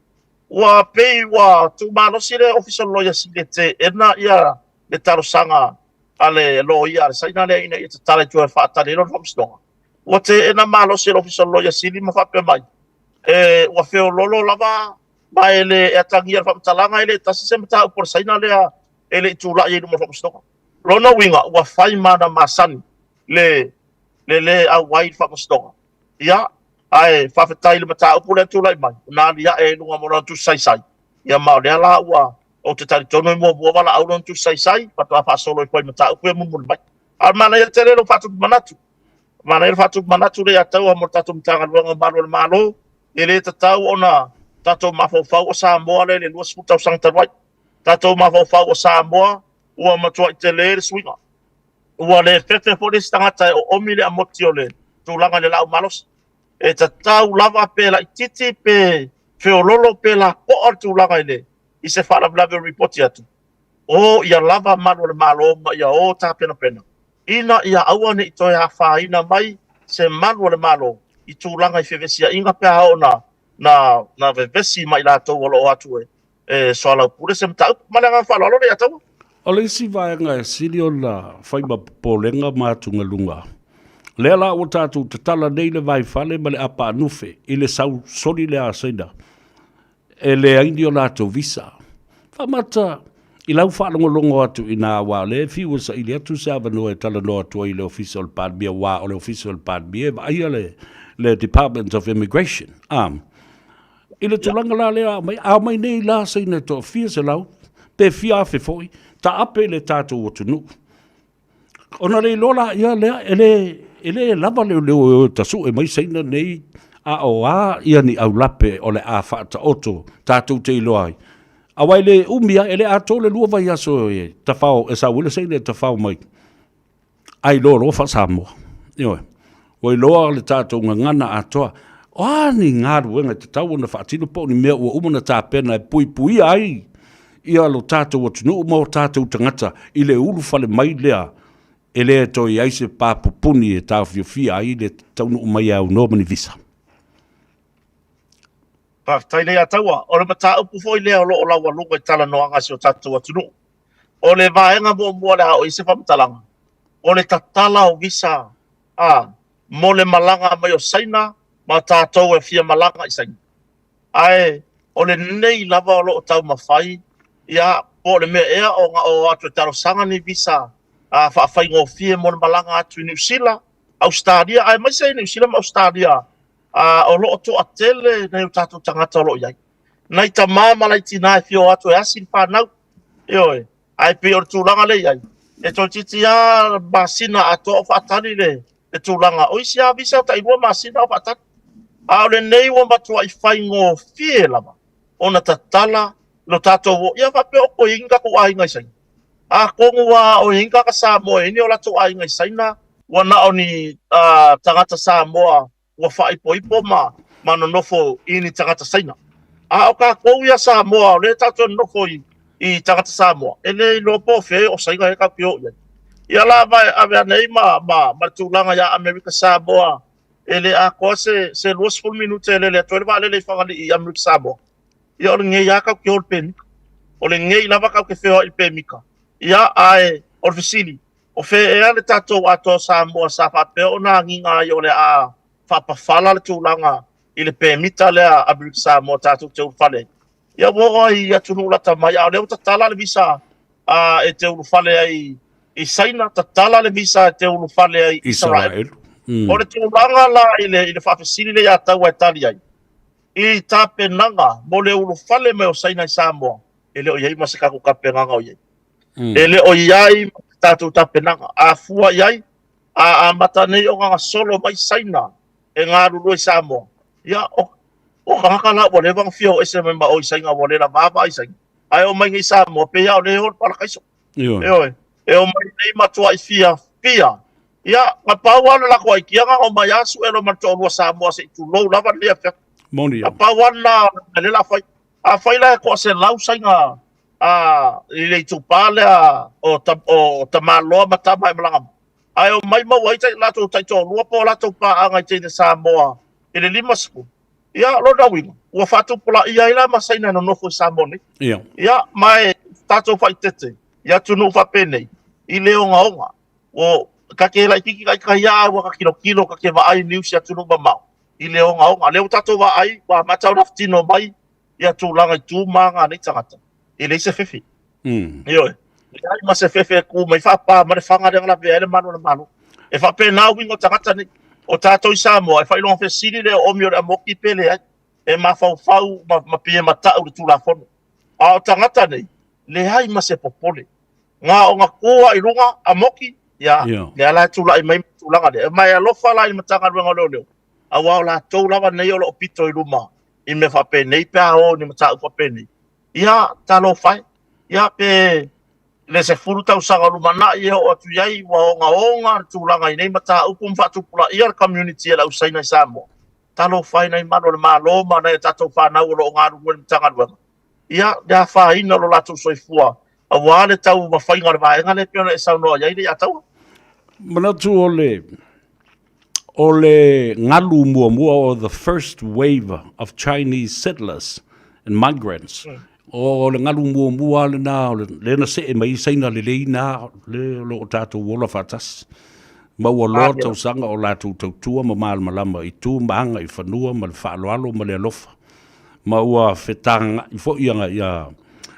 Wa pei wa tu malosi le official lawyer si le te ena ia le tarosanga ale lo ia le saina lea ina i te tale tue fa atane lona fa mstonga. Wa te ena malosi le official lawyer si li mafape mai. Wa feo lolo lava ma ele e atangia fa mtalanga ele tasi se mta por saina lea ele tula ye mo fomstoka lona winga wa fai mana masani le a wai fomstoka ya ai fa fatai le mata upule tula mai na dia e lunga mo tu sai ya ma le la wa o te tari tono mo bo wala au tu sai pa to fa solo i mata upu mo mo mai al mana ye tere lo fatu manatu le atau mo tatu mtanga lo malo ele tatau ona tato mafau sa mo le lu sputa sang tarwai tato mafau sa mo ua matua i te le swinga ua le fefe fo le stangata o omile a motiole tūlanga le lau malos e tatau lava pe la ititi pe feololo pe la poa tūlanga ile i se whala blave report atu o ia lava malu le malo ma ia o ta pena ina ia aua ne i toi hawha ina mai se malu le malo i tūlanga i fefesia inga pe haona na vevesi mai la tau wala o atu e soala pure se mta malanga whala alo le atau o le isi vaenga e siri o la whaima polenga mātunga lunga. Lea la o tātou te tala nei le vai whale ma le apa anufe i le sau sori le asaina. E le aini o lātou visa. Whamata i lau whanongolongo atu i nā wā le fiu sa i le atu se avanoa e tala noa tua i le official padmia wā o le official padmia va ia le Department of Immigration. I le tulanga la lea mai nei la saina to fia se lau pe fia afe foi ta ape le tātou o tunu. Ona le lola ia lea ele lava leo tasu e mai saina nei a ia ni au lape o le a whaata oto tātou te iloai. Awai le umia ele a tole lua vai aso e tawhao e sa wile saina e tawhao mai. Ai loro wha Samoa. Ioe. Wai loa le tātou ngana atoa. Ni ngāru wenga te tau na whaatino po ni mea ua umana tā pena e pui ai. Ia lo tātou atunu mo tātou tangata i le ulu whale mai lea. E lea toi aise pāpupuni e tāu whiawhia ai le taunu umai au Norman visa. Tai nei ataua, o le mata upu foi lea o loo laua lunga i tala noanga si o tātou atunu. O le vaenga mua le hao i se whamtalanga. O le tatala o visa, mo le malanga mai o saina, ma tātou e fia malanga i saina. Ai, o le nei lava o loo tau mawhai, ia, po le mea ea o atu e taro sanga ni visa, whaafai ngō fia mo le malanga atu i New Zealand, Australia, ai mai sei New Zealand ma Australia, o loo to atele nei o tātou tangata o loo iai. Nei ta māma lai tina e fio atu e asiri whanau, ioe, ai pe o tūlanga le iai. E tō titi a masina ato o whaatani le, e tūlanga, o isi a visa o ta inua masina o whaatani. A o le nei o matua i whai ngō fie lama, o na tatala, lo tātou o, ia whape o ko inga ko ai ngai saina. A kongu wa o inga ka Samoa, ini o lato ai ngai saina, wa na o ni tangata Samoa, wa whai po ipo ma no nofo ini tangata saina. A o ka kou ia Samoa, o le tātou nofo i tangata Samoa. E le lopo fe o sainga e ka pio ia. Ia la vai ave anei ma tūlanga ia Amerika Samoa, ele a ko se los full minute le to le fangali i Amerika Samoa ia o nge ia ka ke ol pen o le nge lava ka ke feo i pe mika ia ai o fisili o fe e ale tatou ato Samoa sa fa pe ona nginga i o le a fa pa fala le tulanga i le pe mita le a Amerika Samoa tatou te ufale ia wo ai ia tunu la tamai a le uta tala le visa a e te ufale ai i saina tatala le visa e te ufale ai Israel. O le tulanga la i le fa fisili le ia tau e tali ai i tapenanga mo le ulufale me o saina i Samoa ele o iai masika ko kapenanga o iai ele o iai tatu tapenanga a fua iai a matane o nga solo mai saina e nga lulu i Samoa ia o kakala o le bang fio ese me ma o sainga o le la baba i sainga ai o mai ngi Samoa pe ia o le o para kaiso e o mai nei matua i fia ia nga pawa la ko ai kia nga o mai asu e lo matua o Samoa se tu lo lava le afia Moni. Apa wana le la fai a fai la ko se lau sainga a le tupale o tamalo mata mai malanga ai o mai mau ai la to tai to lua po la to pa anga te Samoa ele lima sku ia lo da wing o fatu pola ia ila masaina no fo Samoa ni ia mai tato fai tete ia tunu fa pene i le onga o ka ke la kiki ka ia wa ka kilo ka ke va ai news ya tunu ba mau i le onga le tato wa ai wa matau na tino mai ia tūlanga i tūmanga nei tangata i le se fefe io ai ma se fefe ku mai fa pa ma le fanga de la vele manu le manu e fa pe na wingo tangata ni o tato i Samoa e fa ilong fe sili le o mio mo ki pele ai e ma fa ma pie mata u tu la fono a tangata nei le ai ma se popole nga o nga koa i lunga a moki ia le ala tula i mai tūlanga de mai alo fa la i matanga wenga leo a wao la tau lava nei o lo pito i luma i me whape nei pe o ni mata u whape nei ia talo fai ia pe le se furu tau sanga luma na i o atu iai wa onga tūlanga i nei mata u kum whatu pula i ar community e la usaina i Samoa talo fai nei mano le maloma nei tatou whanau o lo ngā rungu ni mtanga luenga ia ia whaina lo latu soifua a wale tau mawhainga le vaenga le piona e saunoa iai le atau Manatu o le ngalu mua o the first wave of Chinese settlers and migrants. O le ngalu mua le na le na se mai saina le na le lo tatu wola fatas. Ma wo lo tau sanga o la tu tua ma mal malama i tu manga i fanua ma le faaloalo ma le lofa. Ma ua fetanga i fo ianga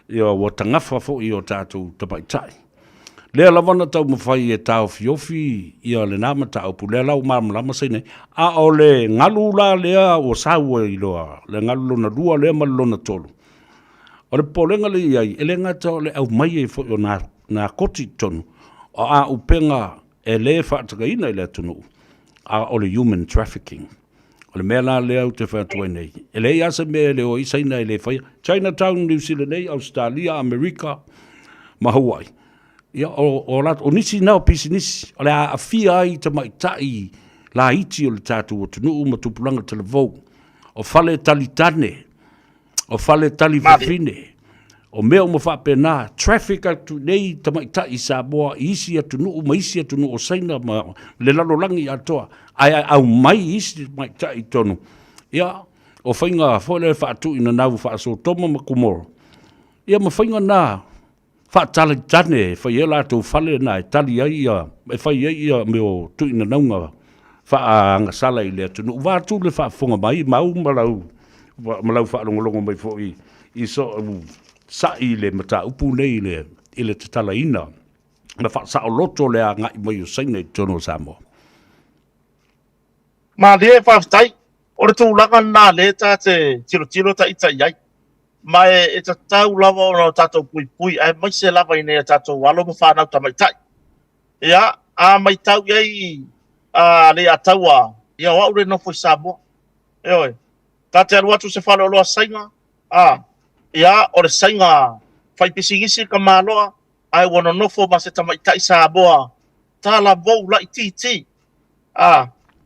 ia wa tangafa fo i o tatu tapaitai. Lea lavana tau mawhai e tau fiofi ia le nama tau pu lea lau marama saine a o le ngalu la lea o saua i loa le ngalu lona lua lea ma lona tolu o le polenga le iai e le ngata o le au mai e fo o na koti tonu o a upenga e le whaatakaina i le tunu a o le human trafficking o le mea la lea u te whaatua nei e le iasa mea le o isaina i le whaia Chinatown, New Zealand nei, Australia, Amerika ma Hawaii ia o nisi nao pisi nisi o le a fia ai ta mai tai la iti o le tatu o tunu ma tupulanga televou o fale talitane o fale talifafine o mea o mawhapena traffic atu nei ta mai tai Samoa isi atu nuu ma isi atu nuu o saina ma le lalolangi atoa ai au mai isi mai tai tonu ia o whainga fole whaatu ina nau whaaso toma ma kumoro ia ma whainga na tale tane fa yela to fale na tali ia e fa ia me o tu ina naunga fa anga sala ile tu no va tu le fa fonga mai mau malau fa longo mai fo i so sa ile mata upu nei ile tala ina na fa sa loto le anga mai sine tono Samoa ma le fa tai o le tu langa na le ta te tiro ta ita yai mai e ta tau lava o tatou pui ai mai se lava i nei tatou walo mo whanau ta mai tai ia a mai tau iai a le ataua ia o aure no foi Samoa oi ta te aru atu se whalo loa sainga ia o le sainga fai pisigisi ka maloa ai wana nofo ma se ta mai tai Samoa ta la vou la i titi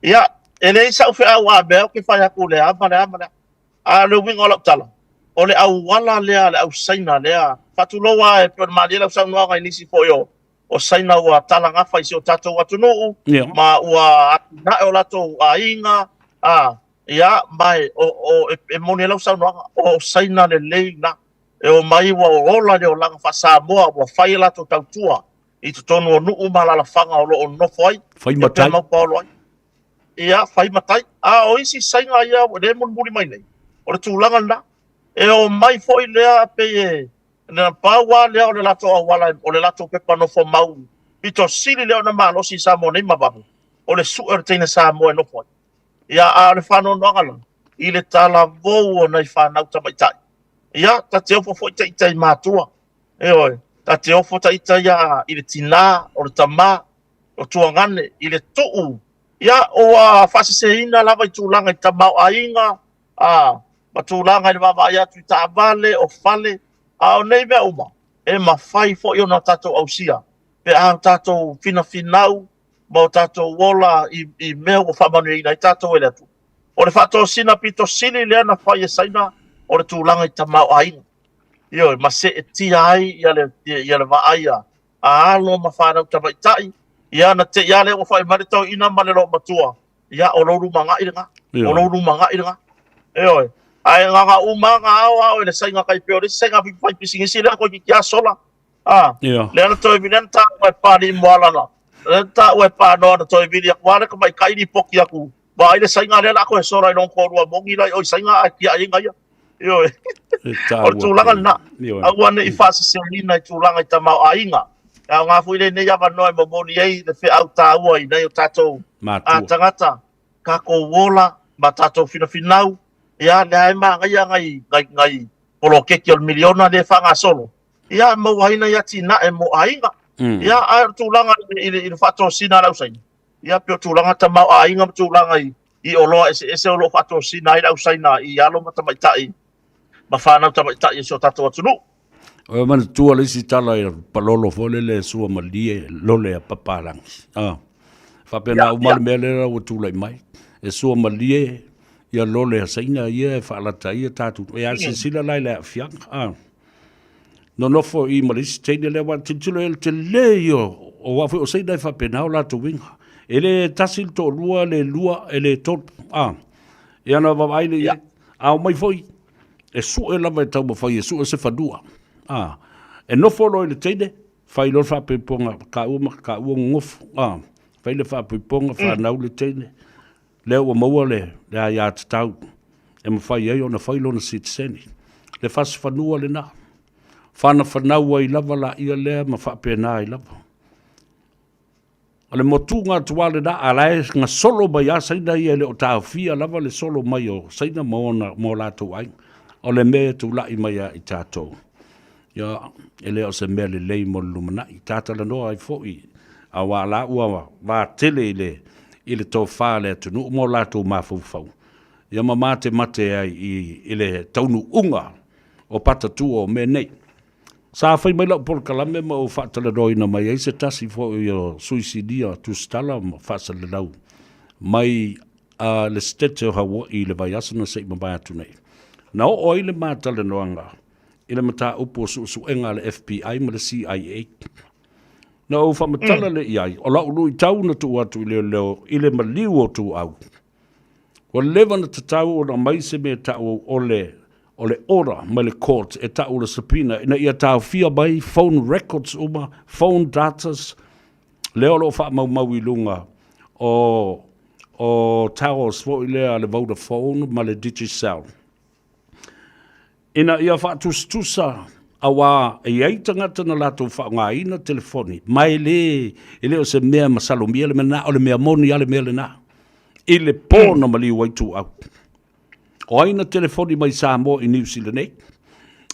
ia ele isa ufe awa beo ke whai aku le amale a le winga o lau tala o le au wala lea le au saina lea fatuloa e pio mali lau saunua ngai nisi fo yo o saina ua talagafa i se o tatou atunuu ma ua atunaʻe o latou aiga ia mai e moni lau saunoaga o saina lelei na e o mai ua oola le o laga faasamoa ua fai latou tautua i totonu o nuu ma lalafaga o loo nofo ai pe maupaolo ai ia fai matai o isi saiga ia le mulimuli mai nei o le tulaga lana e o mai foʻi lea pei na paua lea o le latou auala o le latou pepa nofo mau pitosili lea ona malosi sa mo nei mavavu o le suʻe o le teina sa mo e nofo ai ia a le whanonoaga la i le talavou o nei whanau tamaitai ia tate ofo foʻi taitai matua e oe tate ofo taitai i le tinā o le tamā o tuagane i le tuu ia ua faaseseina lava i tulaga i tamaoaiga ma tulaga i le vavaai atu i taavale o fale o nei mea uma e mafai foʻi ona tatou ausia pe a tatou finafinau ma o tatou ola i mea ua faamanuiaina i tatou ele atu o le faatosina pitosili lea na fai e saina o le tulaga i tamaoaiga io ma seʻetia ai ia le vaaia alo ma fanau tamaitaʻi ia na te ia le ua fai ma le tauina ma le loo matua ia o lou lumagaʻi lega e oe ae gaga umaga ao le saiga kai pe o le saiga fai pisigisi lea koe kikiasola lea na toe vili ana taʻua e pali'i moalana le taʻua e panoa na toe vili aku ale kamai kaini poki aku ma ai le saiga lea lako e sola i lon kolua mogi lai o i saiga ae kiaʻiga ia ioe o le tulaga lenā aua neʻi faaseseina i tulaga i tamaoaiga a ngā fui le nei avanoa e momoni ei le wheau tāua i nei o tātou tangata ka ko wola ma tātou finafinau ia le ai ma ngai polo keki o miliona le whanga solo ia mau haina ia tina e mo ainga ia a tūlanga i le whato sina lau saina ia pio tūlanga ta mau ainga tūlanga i oloa ese olo whato sina i lau saina i alo ma tamaitai ma whanau tamaitai e so tātou atunu. O mana tua le si tala i palolo fole le sua malie lole a papalangi. Whapena umale mea lera o tūlai mai. E sua malie ia lole a saina ia e whaalata ia tātu. E a se sila lai le a fianga. No nofo i malisi teine le wa tintilo el te leo o wafu o saina i whapena o lato winga. E le tasil to lua le lua e le tot. E ana wawaile ia. A o mai foi. E su e lava e tau mawhai e su e se whanua. E no folo le teine, fai lo fa peponga ka ua ngofu. Fai le fa peponga fa nau le teine. Le ua maua le a ia te tau. E ma fai ei ona fai lo na sitiseni. Le fasi whanua le na. Whana whanaua i lava la ia lea ma fa pena i lava. Ale motu ngā tuale na alae ngā solo mai a saina ia le o tā fia lava le solo mai o saina maona mo lātou ai. O le mea tu lai mai a i tātou. Ia, ele o se mea le lei mo lumana i tātala noa ai fo'i a wā la ua wā tele i le tō whā le atunu mo lātou mawhauwhau. Ia ma mate ai i le taunu unga o patatu o me nei. Sa whai mai lau por kalame ma o whaatala roina mai ai se tasi fo'i o suicidia tu stala ma whaasale lau. Mai le stete o Hawaii le vai asana se ima mai atu nei. Na o oi le mātale noanga. Ina mata upo su enga le FBI ma le CIA. Na o whamatala le iai, o lau lui tau na tu atu i leo i le maliu o tu au. O lewa na tatau o na maise me tau o le ora ma le court e tau le subpoena. Ina ia tau fia mai phone records uma, phone datas. Leo lo wha mau i lunga o tau o svo i lea le Vodafone ma le Digicel. Ina ia whaatustusa a wā e eitangata na lato whaungaina telefoni. Mai le o se mea masalomia le mena o le mea moni ale mea le na. I le pōna mali waitu au. O aina telefoni mai Samoa i New Zealand nei.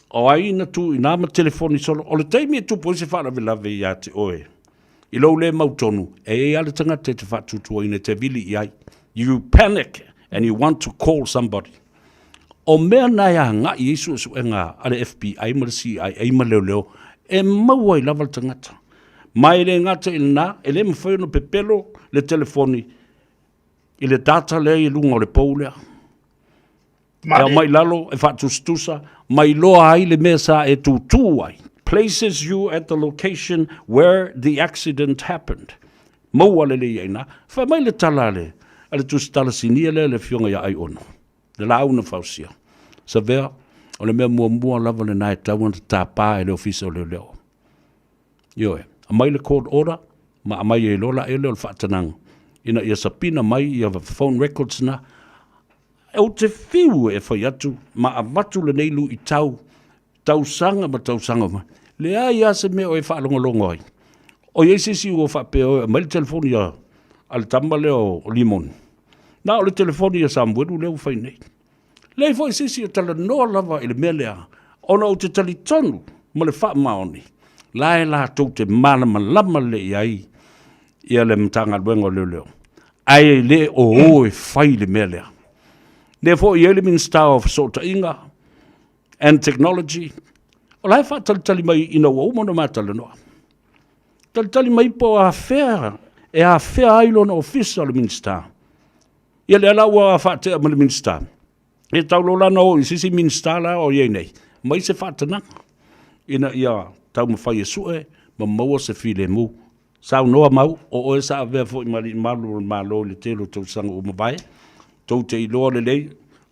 O aina tu i nama telefoni solo. O le teimi e tu po se whaalawe i ate oe. I lou le mautonu. E ale tangata te whaatutua ina te vili i ai. You panic and you want to call somebody. O mea nai a ngā i isu e ngā ale FBI ma le CIA ma leo e maua i lava le tangata. Mai le ngata i nā, e le mawhai no pepelo le telefoni i le data le i lunga o le paulea. E mai lalo e whaatustusa, mai loa ai le mea sa e tūtū ai. places you at the location where the accident happened. Mau ale le ina, fa mai le talale, ale tu stala sinia le fionga ya ai ono. Le launa fausia. Sa vea, o le mea mua lava le nai tau ta pā e le ofisa o leo. Ioe, a mai le court order, ma a mai e lola e leo le whaatanang. Ina ia sapina mai ia phone records na, e o te whiu e whai atu, ma a watu le neilu i tau sanga ma tau sanga ma. Le a ia se mea o e whaalongolongo ai. O ye sisi o whapeo, mai le telefoni ia, al tamba leo limon. Na o le telefoni ia samweru leo whai nei. Lei foi sisi o tala noa lava i le mea lea, ona o te tali tonu, ma le wha maoni. Lai la tau te malama lama le iai, ia le mtanga luengo leo. Ai le o e whai le mea lea. Therefore, the elements of sort inga and technology. O lai wha tali mai ina wa umana mātala noa. Tali mai po a fair, e a fair ailona official minister. Ia le ala wa wha te amana minister. E tau lola no i sisi minister la o iei nei. Mai se wha tananga. Ina ia tau mawhai e sue, ma maua se file mu. Sau noa mau, o oe sa avea fo i malu malo le telo tau sanga o mawai. Tau te iloa le lei,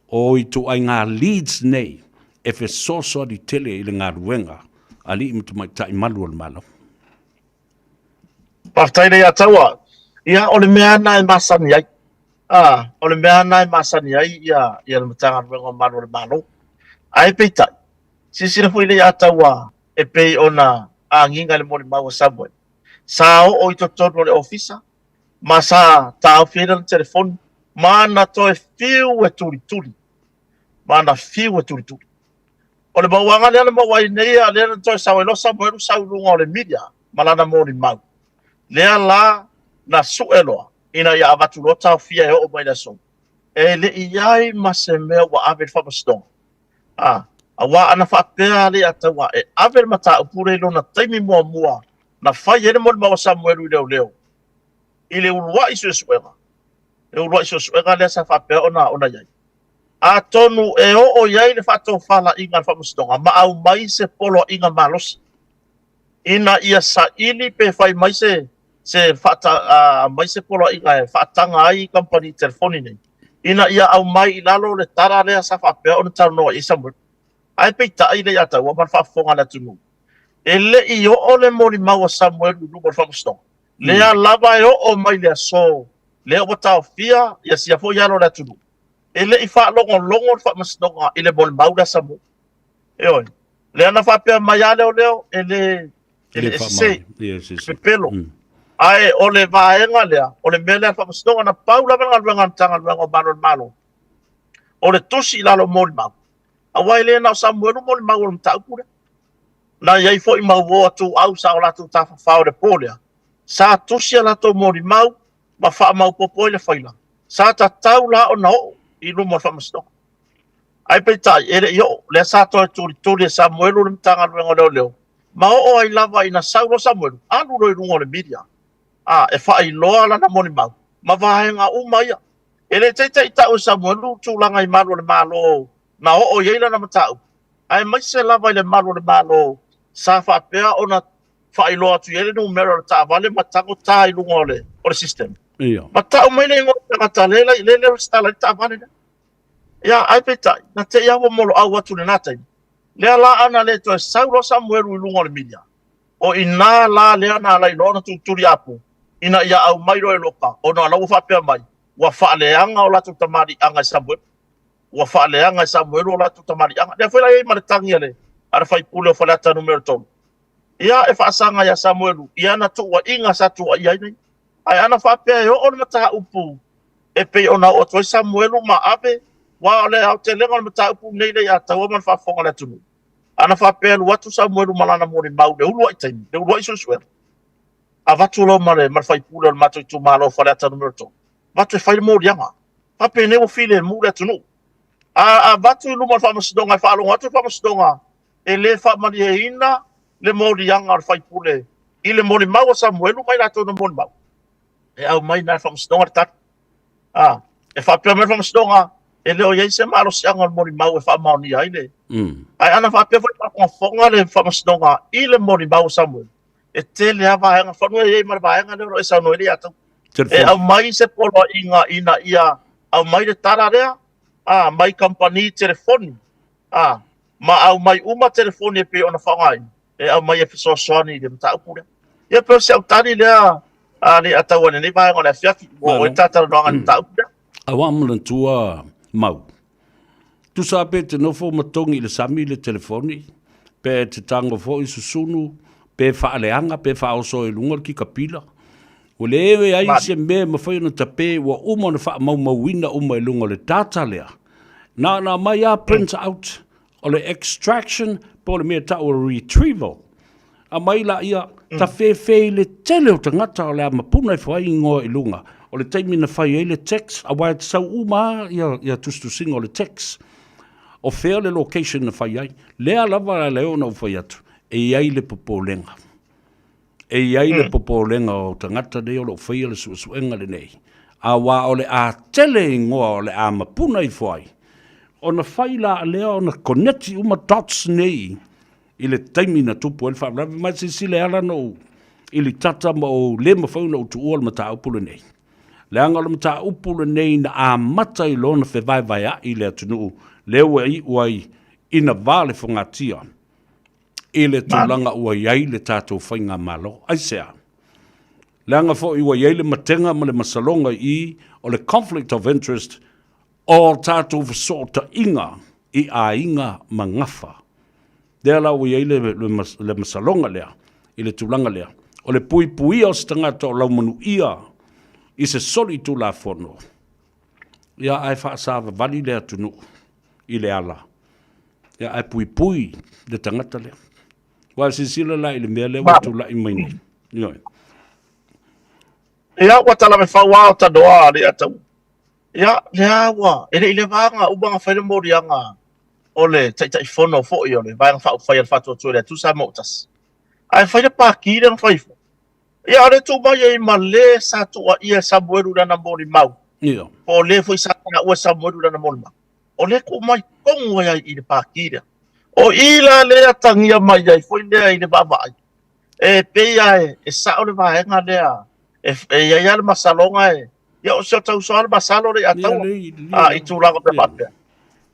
o i tu ai ngā leads nei, e fe soso di tele i le ngā ruenga, ali i mtu mai tai malu o le malo. Paftai nei ataua, ia o le mea nai masani ai. O le mea nai masani ai, ia le matanga ruenga malu o le malo. Ai peitai, sisira fui nei ataua, e pei ona a nginga le mori maua Samuel. Sa o i totonu le ofisa, ma sa tau whina le telefoni, mana to e fiu e turi. Mana fiu e turi. O le mauanga lea le mawai nei a lea to e sao e losa moeru sau lunga o le media, malana mori mau. Lea la na sueloa, ina ia avatu lota o fia e o mai na so. E le iai ma se mea wa avel whamastonga. A wa ana whapea le ataua, e avel mata upure ilo na taimi mua, na whai ene mori mawa Samuelu i leo. I le urua iso e suenga. E urua iso suenga lea sa whapea ona iai. A tonu e o iai le whato whala inga whamustonga, ma au mai se polo inga malosi. Ina ia sa ili pe whai mai se whata, mai se polo inga e whaatanga ai company telefoni nei. Ina ia au mai i lalo le tara lea sa whapea ona tau noa i Samuelu. Ai peita ai le ata, waman whafonga la tunu. E le i o le mori maua Samuelu lumor whamustonga. Lea lava e o mai lea so. Lea o tau fia, ia sia fo ialo la tunu. E le i wha longo whamastonga i le mori maua Samuelu. E oi. Lea na whapea mai a leo, e le se. Pepelo. Ai, o le vaenga lea, o le mea lea whamastonga na pau lava nga tanga luenga malo. O le tusi lalo mori maua. Awai le na Samuelu mori maua mtau kure. Na iai fo i mau atu au sa o latu ta whao de polea. Sa tusia lato mori mau, ma wha mau popo i le whaila. Sa ta tau la o nao, i lumo whamastonga. Ai peitai, ere i o, le sa toi turi e Samuelu le mtanga luenga leo. Ma o ai lava ina saulo Samuelu, anu roi rungo le media. E wha i loa lana mori mau, ma vahenga umaia. Ere teitei tau Samuelu tūlanga i malu le malo, na o yeila na matau. Ai mai se lava i le malu le malo, sa whapea ona whailoa tu ele no mero ta vale matango ta i lunga o le system. Matau mai le ngoi tangata le stala i ta vale. Ia ai peta, na te iawa molo au atu le natai. Lea la ana le to e sauro Samuelu i lunga o le media. O ina la lea na la ilo na turi apu. Ina ia au mairo e loka, o na lau whapea mai. Wa whaaleanga o latu tamari anga Samuelu. Wa whaaleanga Samuelu o latu tamari anga. Lea whaila ei maretangi ale. Ara whai pule o whalata numero tonu. Ia e whaasanga ya Samuelu. Ia na tuwa inga sa tuwa iai nei. Ai ana whapea e o ona mataha upu. E pei ona o toi Samuelu ma ape. Wa ole au te lenga ona mataha upu nei nei a taua man whafonga le tunu. Ana whapea lu watu Samuelu malana mori mau. Le ulua i taimi. Le ulua i susuera. A watu lo mare. Mar whai pule o mato i tu malo o whalata numero tonu. Watu e whai mori anga. Whape ne o file mu le tunu. A watu i luma whamasidonga e whaalonga. Watu whamasidonga. E le whamani e ina, le mori anga ar whai pule. I le mori mau a Samuelu, mai nato na mori mau. E au mai na whamastonga tat. E whapea mai whamastonga, e leo iai se malo sianga mori mau e whaamaoni ai le. Mm. Ai ana whapea fai whakonga le whamastonga i le mori mau Samuel. E te lea vaenga whanua iei mara vaenga leo e sauno ili atau. E au mai se polo inga ina ia, au mai le tara rea, mai company telefoni, ma au mai uma telefoni e pe ona whangai, e au mai e fisosoani le mta upure. Ia peo se au tari lea, le atau ane nei vaenga le fiafi, o e tatara noanga le mta upure. Awa amana tua mau. Tu sa pe te nofo matongi le sami le telefoni, pe te tango fo i susunu, pe whaaleanga, pe whaoso e lunga ki kapila. O le ewe ai se me mawhai na tape wa uma na wha mau mawina uma e lunga le data lea. Na mai a print out o le extraction po le mea tau retrieval. A mai la ia ta whewhe le tele o tangata o le a mapuna i whai ingoa i lunga. O le taimi na whai e le text, a wai te sau uma ia tustu singa o le text. O whea le location na whai ai. Lea lava leo na whai atu. E iai le popolenga. E iai le popolenga o tangata nei o lo whaia le suenga le nei. A wā o le a tele ingoa o le a mapuna i whai. O na whaila a lea o na koneti uma dots nei i le taimi na tupu el whaarawe mai se sile ala no i le tata ma o le mawhauna o tu ua le mata upule nei. Le anga le mata upule nei na a mata i lona whewai vai a i le atunu lewa i uai ina vale whangatia. I le tūlanga ua iai le tātou whainga malo. Ai sea. Leanga fo i ua iai le matenga ma le masalonga i o le conflict of interest o tātou whasota inga i a inga mangafa. Dea la ua iai le masalonga lea, i le tūlanga lea. O le pui pui o stangata o laumanu ia i se soli tū la whono. Ia ai whaasava vali lea tunu i le ala. Ia ai pui pui le tangata lea. Wa sisila la ile mele wa tu la imai. Yo. Ia wa tala me fawa o ta doa le atau. Ia le wa ile vanga u banga fa mo rianga. Ole tai fono fo yo le vanga fa fa fa tu le tu sa motas. Ai fa pa ki le fa. Ia le tu mai e male sa tu ia sa boeru na mo ri mau. Yo. O le foi sa na o sa boeru na mo mau. O le ko mai kongo ia i pa ki. O ila lea tangia mai ai, foi lea i le babai. E peia e sao le vahenga lea. E ia le masalonga e. Ia o seo tau soa le masalo le atau. I tūlanga pe papea.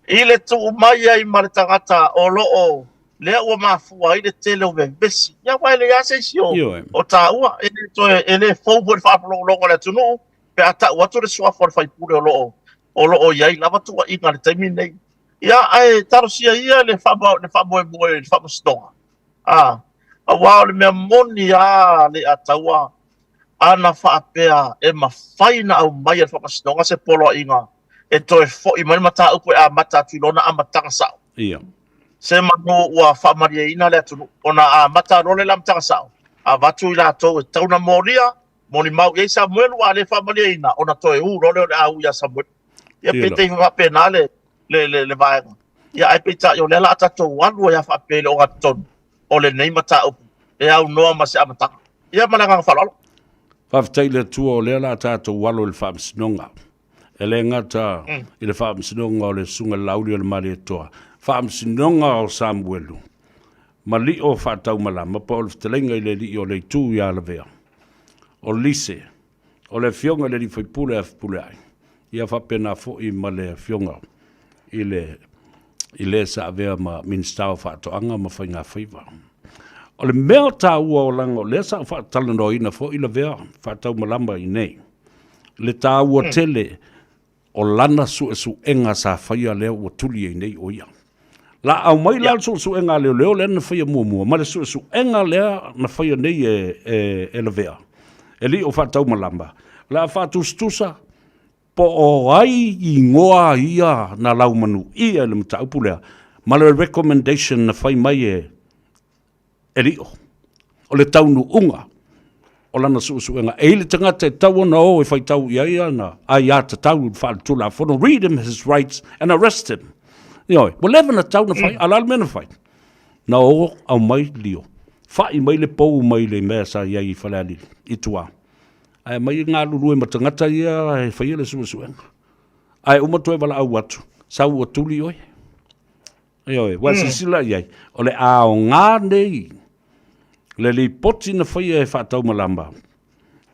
I le tu mai ai ma le tangata o loo. Lea ua mafua i le tele o vembesi. Ia wai le ase sio. O ta ua. E le faubu le whapalongo le tunu. Pe ata ua tu le suafo le whaipure o loo. O loo iai lava tua inga le taimi nei. Ia ai tarosia ia le famo le famo stonga. A wao le mea moni le ataua ana whaapea e mawhaina au mai le famo stonga se polo inga. E toi fo i mani mata upo a mata tulona a matanga sao. Ia. Se manu ua whaamaria ina le atunu. Ona a mata role la matanga sao. A watu ila ato e tauna moria. Moni mau e Samuel wa le whaamaria ina. Ona toi role le au ia Samuel. Ia pete i whapena le vaenga. Ia ai pita yo lela atato walu ya fa pele o aton o le nei mata upu e au noa ma se amata ia malanga falalo fa le tu o lela atato walu le fams nonga ele ngata i le fams nonga o le sunga lauli o le mali toa fams nonga o Samuelu mali o fa tau mala ma po le telenga i le li o le tu ya le vea o lise o le fionga le li foi pule af pule ai ia fa pena fo i male fionga i le sa avea ma minsta o whaatoanga ma whainga whiwa. O le mea tā ua o langa, le sa whaatala no ina fo i la vea, whaatau malamba i nei. Le tā ua tele o lana su enga sa whaia leo ua tuli i nei o ia. La au mai la su enga leo le na whaia mua, ma le su enga lea na whaia nei e la vea. E li o whaatau malamba. La whaatustusa, po o ai I ngoa ia na laumanu ia le mta upulea ma le recommendation na whai mai e rio o le taunu unga o lana suenga e le tangata e tau ona o e whai tau ia na ai ata tau wha tula whono read him his rights and arrest him well even na tau na whai alal mena whai na o au mai lio whai mai le pou mai le mea sa iai I whalali I tua ai mai ngā lulu e matangata ia e whaia le suenga Ai uma toe wala au atu. Sau o tuli oi. Oi, wa sisila iai. O le ao ngā nei. Le li poti na whaia e whaatau malamba.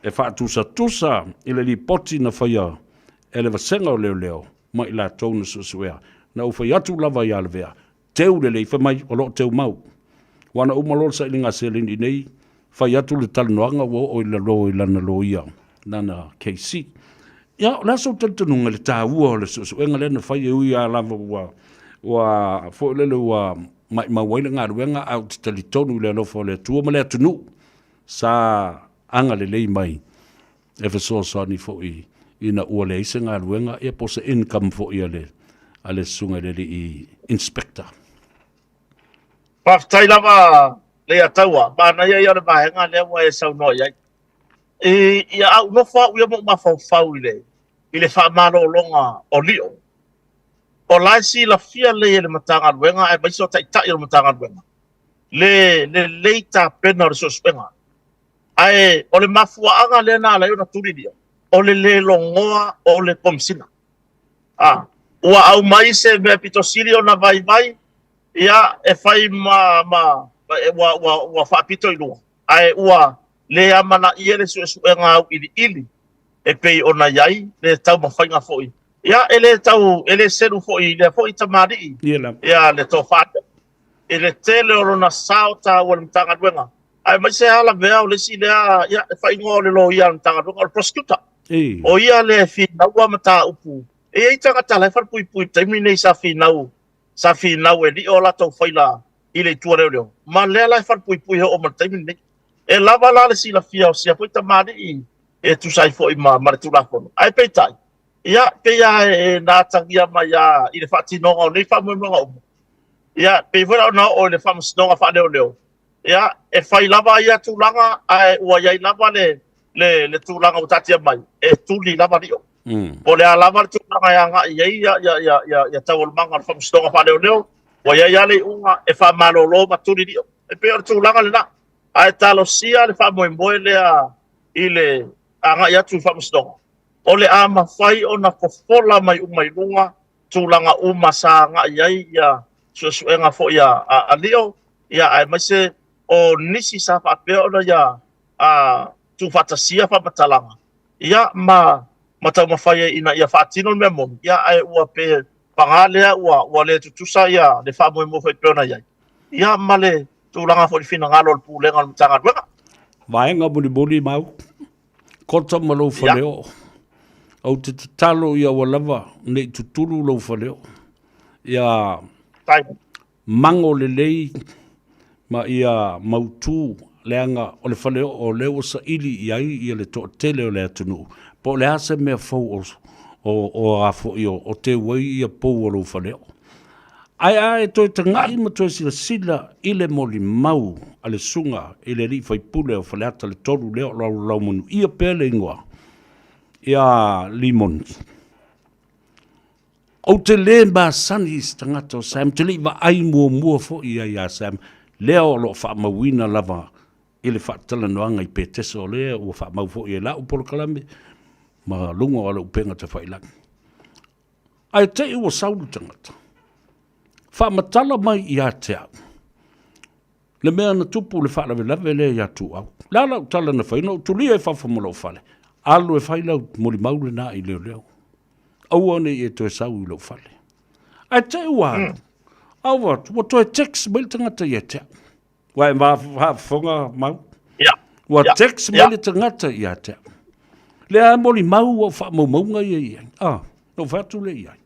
E whaatusa i le li poti na whaia. E le vasenga o leo. Ma i la tau na susuea. Na u whai atu lava i alvea. Teu le whamai o lo teu mau. Wana umalol sa ilinga selini nei. Whai atu le talanoanga o i la lo i lana lo ia. Nana KC. Ia, la so tantanunga le tāua o le susuenga le na whai e ui a lava wa fo lele wa ma waile ngā ruenga au te talitonu le anofo le tua ma le atunu sa anga le lei mai e fa so ni fo i ina ua le ise ngā ruenga e posa income fo i ale sunga le i inspector Paftai lava le ataua ba na ia le mahenga le wa e sau no ia ia au no fa ua mo ma fau ile fa malo longa o lio o laisi la fia le matanga luenga e baiso tai le matanga luenga le ta pena so spenga ai o le mafua anga le na la yo na turi dia o le longoa o le pomsina ua au mai se me pitosiri o na vai ia e fai wa fa pito ilu ai ua le amana ie le so spenga au ili e pei ona yai le tau mafainga foi ia ele selu foi le foi tamari ia le tofata ele tele o na sauta o mtanga duenga ai mai se ala vea o le si le ia fai ngole lo ia mtanga duenga o prosecutor o ia le fi na ua mata upu e itanga tala fa pui taimine sa fi na e di o la to faila ile tua leo ma le la fa pui o mata taimine e lava la le si la fia o sia pui tamari e tu sai foi ma tu la fono ai peitai ia pe ia e na tangia mai ia i le fatino o nei fa mo ngo ia pe fora na o le fam sno fa leo ia e fai lava ia tu langa ai ua ia lava le tu langa o tatia mai e tu li lava dio o le lava tu langa ia tau manga fam sno fa leo ua ia le unga e fa malolo ma tu dio e pe tu langa le na ai talo sia le fa mo le ile anga ia tu fam sno o le ama fai o na fofola mai umai lunga tūlanga umasa nga ia susuenga fo ia a leo ia ai maise o nisi sa whapea ona ia tu whatasia whamatalanga ia matau mawhai ina ia whaatino mea mon ia ai ua pe pangalea ua le tutusa ia le whamoe mo whai peona ia male tūlanga fo ni whina ngalo le pūlenga le mtanga duenga vaenga buli mau kota malo whaleo au te talo ia walava nei tuturu lau whaleo ia mango le lei ma ia mautu leanga o le whaleo o leo sa ili iai ia le to tele o le atunu po le ase mea fau o afo ia o te wai ia pou o lau whaleo ai toi tangai ma toi sila i le moli mau a le sunga i le li whaipule o whaleata le toru leo lau munu ia pele ingoa ia limon. O te le ma sani tangata o Sam, te li wa ai mua fo ia Sam, leo lo wha mawina lava i le wha tala noanga i pētesa o lea, ua wha mau fo ia la upolo kalame, ma lunga o le upenga te whailangi. Ai te ua sauru tangata. Wha matala mai i a te au. Le mea na tupu le wha lawe le ia tu au. Lala utala na whaino, tulia e whawhamolo whale. Alu e whailau mori maure nā i leo. Aua ne e toi sau i lau whale. Ai te ua, aua, ua toi text mai tangata i e te. Wai whafonga mau? Ua text mai tangata i e te. Le a mori mau o wha i e iai. No whatu le iai.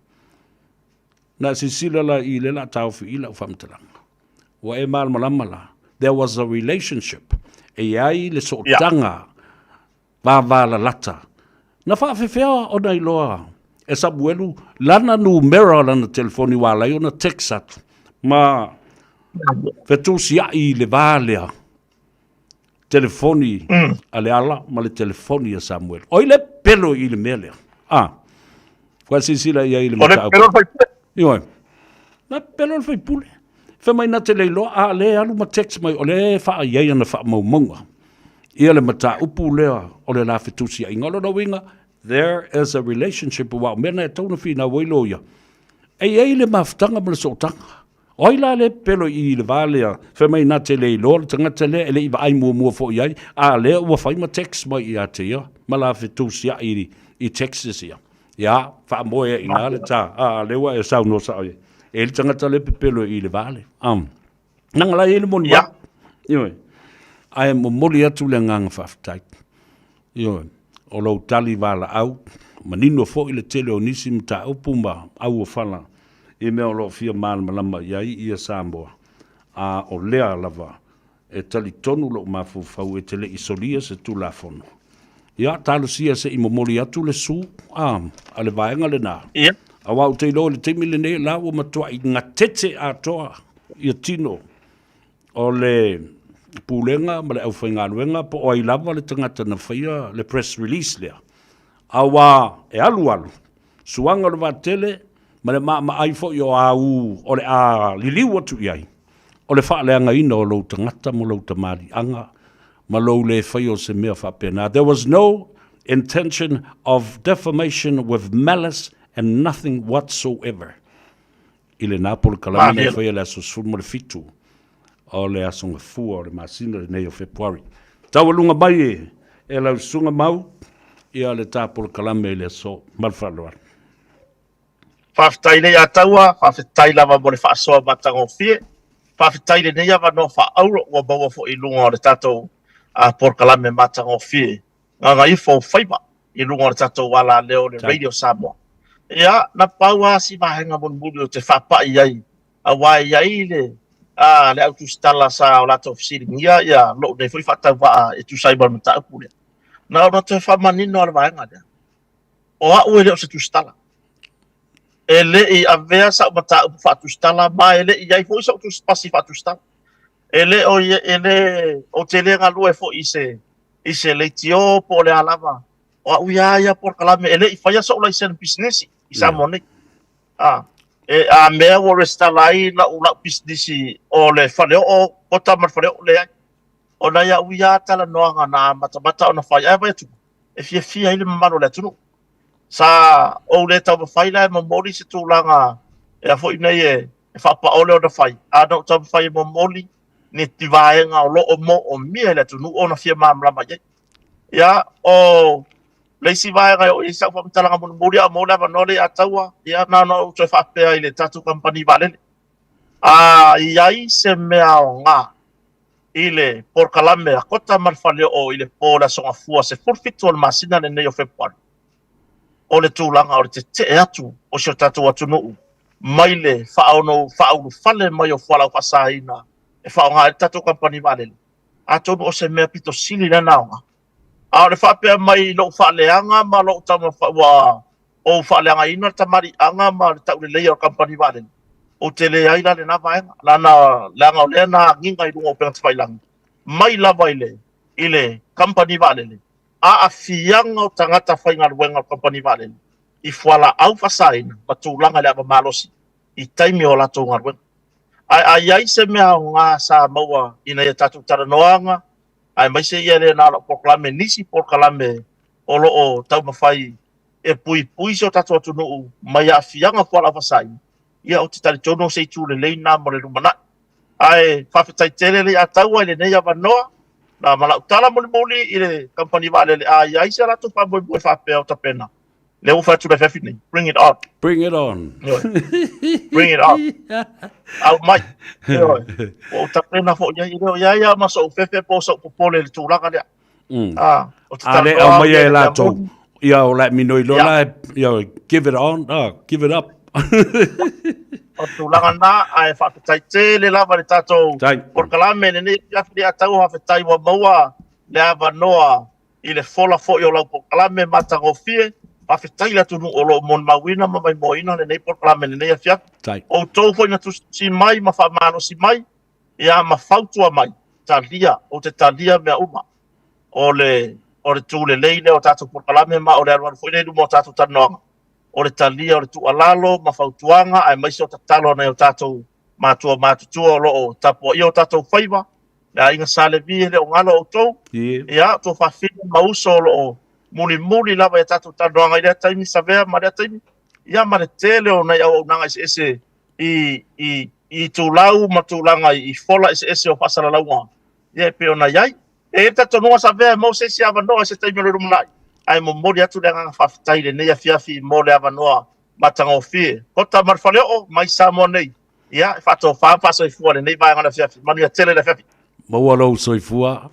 Nā sisila la i le la tau fi i lau whamtalanga. Ua e malamala. There was a relationship. E ai le so tanga. Vāvāla lata. Na whaafewhea o nei loa. E sabuelu, lana numera lana telefoni wālai o na texat. Ma whetusi ai le vālea. Telefoni a le ala, ma le telefoni a Samuel. O i le pelo i le melea. Kwa sisila ia i le mata. O le pelo fai pule. Ioi. Na pelo fai pule. Whe mai na te leiloa, le alu ma text mai, o le wha iei ana wha maumaunga. Ia le mata upu lea o le la fetusi a ingolo na winga, there is a relationship wa mena tonu fina wilo ya ai le maftanga mo so tanga oi la le pelo I le vale fe mai na tele lo tanga tele ele I ai mo fo ia a le wa fai ma text mai ia te ia mala fe tu sia I Texas ia fa mo ia ina le ta a le wa e sa no sa e le tanga tele pelo I le vale nang la ele mo Ya. yo ai mo moli atu le ngang faftai yo o lo tali vala au manino fo I le tele o nisi mta upumba au o fala I me o lo fia mal malama iai ia Samoa a o lea lava e tali tonu lo mafufau e tele isolia se tu la fono ia talo sia se I momoli atu le su a le vaenga le na Ia. a wau te ilo le temi le ne la o matua I ngatete a toa ia tino o le pulenga ma le au whainga luenga po o ai lava le tangata na whaia le press release lea awa e alu suanga le va tele ma le ma ai fo yo au o le a liliu atu iai o le wha leanga ina o lo tangata mo lo tamari anga ma lo le whai o se mea whapena. There was no intention of defamation with malice and nothing whatsoever. I le napol kalami na whai le aso sulmo le fitu o le asonga fua o le masina le nei o Februari. Tawalunga mai e lau sunga mau ia le tapol kalame le so malwhaloa. Whawhitai nei a taua, whawhitai lava mo le whaasoa matango fie, whawhitai le nei awa no whaauro ua baua fo I lunga o le tatou a porkalame matango fie. Nganga ifo whaiba I lunga o le tatou wala leo le Radio Samoa. Ia, na paua si mahenga mon muli o te whapa iai, a wai iai le autu stala sa o lato fisiringia, ia, lo ne fui whatau waa e tu saibar mta upu lea. Na ona te whamanino ala vaenga lea. O au e leo se tu stala. Ele I avea sa mata upu whatu stala, ma ele I ai fo sa utu spasi whatu stala. Ele o te lenga lue fo I se leitio po le alava. O au ia por kalame, ele I whaia sa ula I sen business I Samoa nei. A mea o restalai na ula business o le whaneo o kota mar whaneo le ai. O na ia uia tala noanga na mata o na whai ai vai atu. E fia ile mamano le atunu. Sa o le tau mawhai lai mamoli se tūlanga e a fo inei e whapa ole o na whai. A no tau mawhai mamoli ni tivaenga o lo o mo o mia le atunu o na fia mamlama iei. Ia o leisi vaenga o isa whamitalanga munu muri a mo le amanole a taua. Ia na no utoi whapea I le tatu kampani valele. Iai se mea o ngā. I le porkalame a kota marwhale o I le pōla songa fua se forfitu o le masina le nei o Februari. O le tūlanga o le te atu o si o tatu atu nuu. Mai le whaono whale mai o whalau whasaina e whaonga e tatu kampani valele. A tonu o se mea pito sili na naonga. A o le whapea mai lo whaleanga ma lo tama wha o whaleanga ina tamari anga ma le tau le leia o kampani valele. O te le aila le na vaenga. Lana leanga o lea na nginga I lunga o penga tawailangi. Mai lava I le kampani valele. A fianga o tangata whainga luenga o kampani valele. I whala au whasaina ma tūlanga le ava malosi. I taimi o lato ngā luenga. Ai se mea o ngā sa maua ina ia tatu taranoanga. Ai mai se ia le nā porkalame nisi porkalame o lo o tau mawhai e pui se o tatu atu nuu mai a fianga whala au whasaina. Ia o te tari tono se tu le leina mo le rumana. Ai whawhitai tere le a taua le nei awa noa. Na mala utala mo le moli I le kampani vale le a ia isa rato whamoi bue whapea o tapena. Le ufa tu le whewhi nei. Bring it on. Bring it on. Bring it on. Au mai. O tapena fo ia maso whewhi po sa upopole le tūranga lea. O te Ale au mai e lato. Ia o let me know lola. Ia give it on. Give it up. O tūlanga nā, ai whakatai te le lava le tātou. Porkalame ne piawhiri a tau hawhetai wa maua le awa noa I le whola fo I o lau porkalame matango fie. Hawhetai la tunu o lo mon mawina ma mai moina le nei porkalame ne nei a whiak. O tau fo ina tu si mai ma whamano si mai. Ia ma whautua mai. Talia, o te talia mea uma. O le tū le leile o tātou porkalame ma o le aruanu fo ina ilu mo tātou tanoanga. O le talia o le tualalo ma fautuanga ai mai se o tatalo nei o tātou mātutua o loo tapo I o tātou whaiva le inga sale vi le o ngalo o tau ia tō whawhina mauso o loo muli lava ia tatu tanoanga i lea taimi savea ma lea taimi ia ma le tele o nei au nanga ese i tūlau ma tūlanga i fola ese o whasaralaua ia pe ona iai e tatonua savea mo se si avanoa se taimi o le rumunai ai mo mori atu le nganga whawhitai le nei a fiafi mo le avanoa matanga o fie kota marwhaleo mai Samoa nei ia e whato whawha soifua le nei vai ngana fiafi manu ia tele le fiafi Maua lau soifua,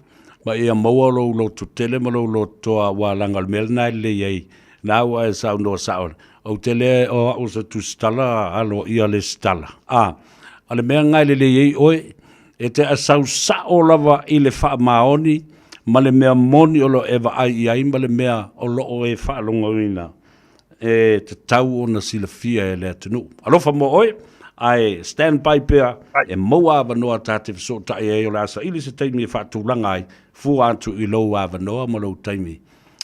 ma ia maua lau lo tutele ma lau lo toa wa langa melna le iei. Na ua e sa uno sa on. Au tele o sa tu stala alo ia le stala. Ale mea ngai le iei oe, e te asau sa o lava i le wha maoni, ma le mea moni o lo eva ai iai, ma le mea o lo o e wha longa uina. E te tau o na sila fia e le atenu. Alofa mo oe, ai stand by pea e maua avanoa tate fiso ta e o lasa ili se taimi e whaatulanga ai fu atu i lou avanoa ma lou taimi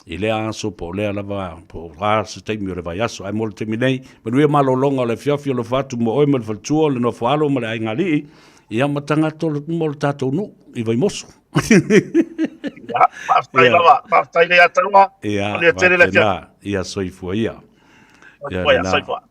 i lea aso po lea lava po rā se taimi o le vai aso ai mo le taimi nei manuia malolonga o le fiafi o le whatu mo oi ma le whaltua o le no whaalo ma le ai ngali i ama tangata mo le tātou nu i vai moso ia whaftai lava whaftai le atarua ia soifua ia soifua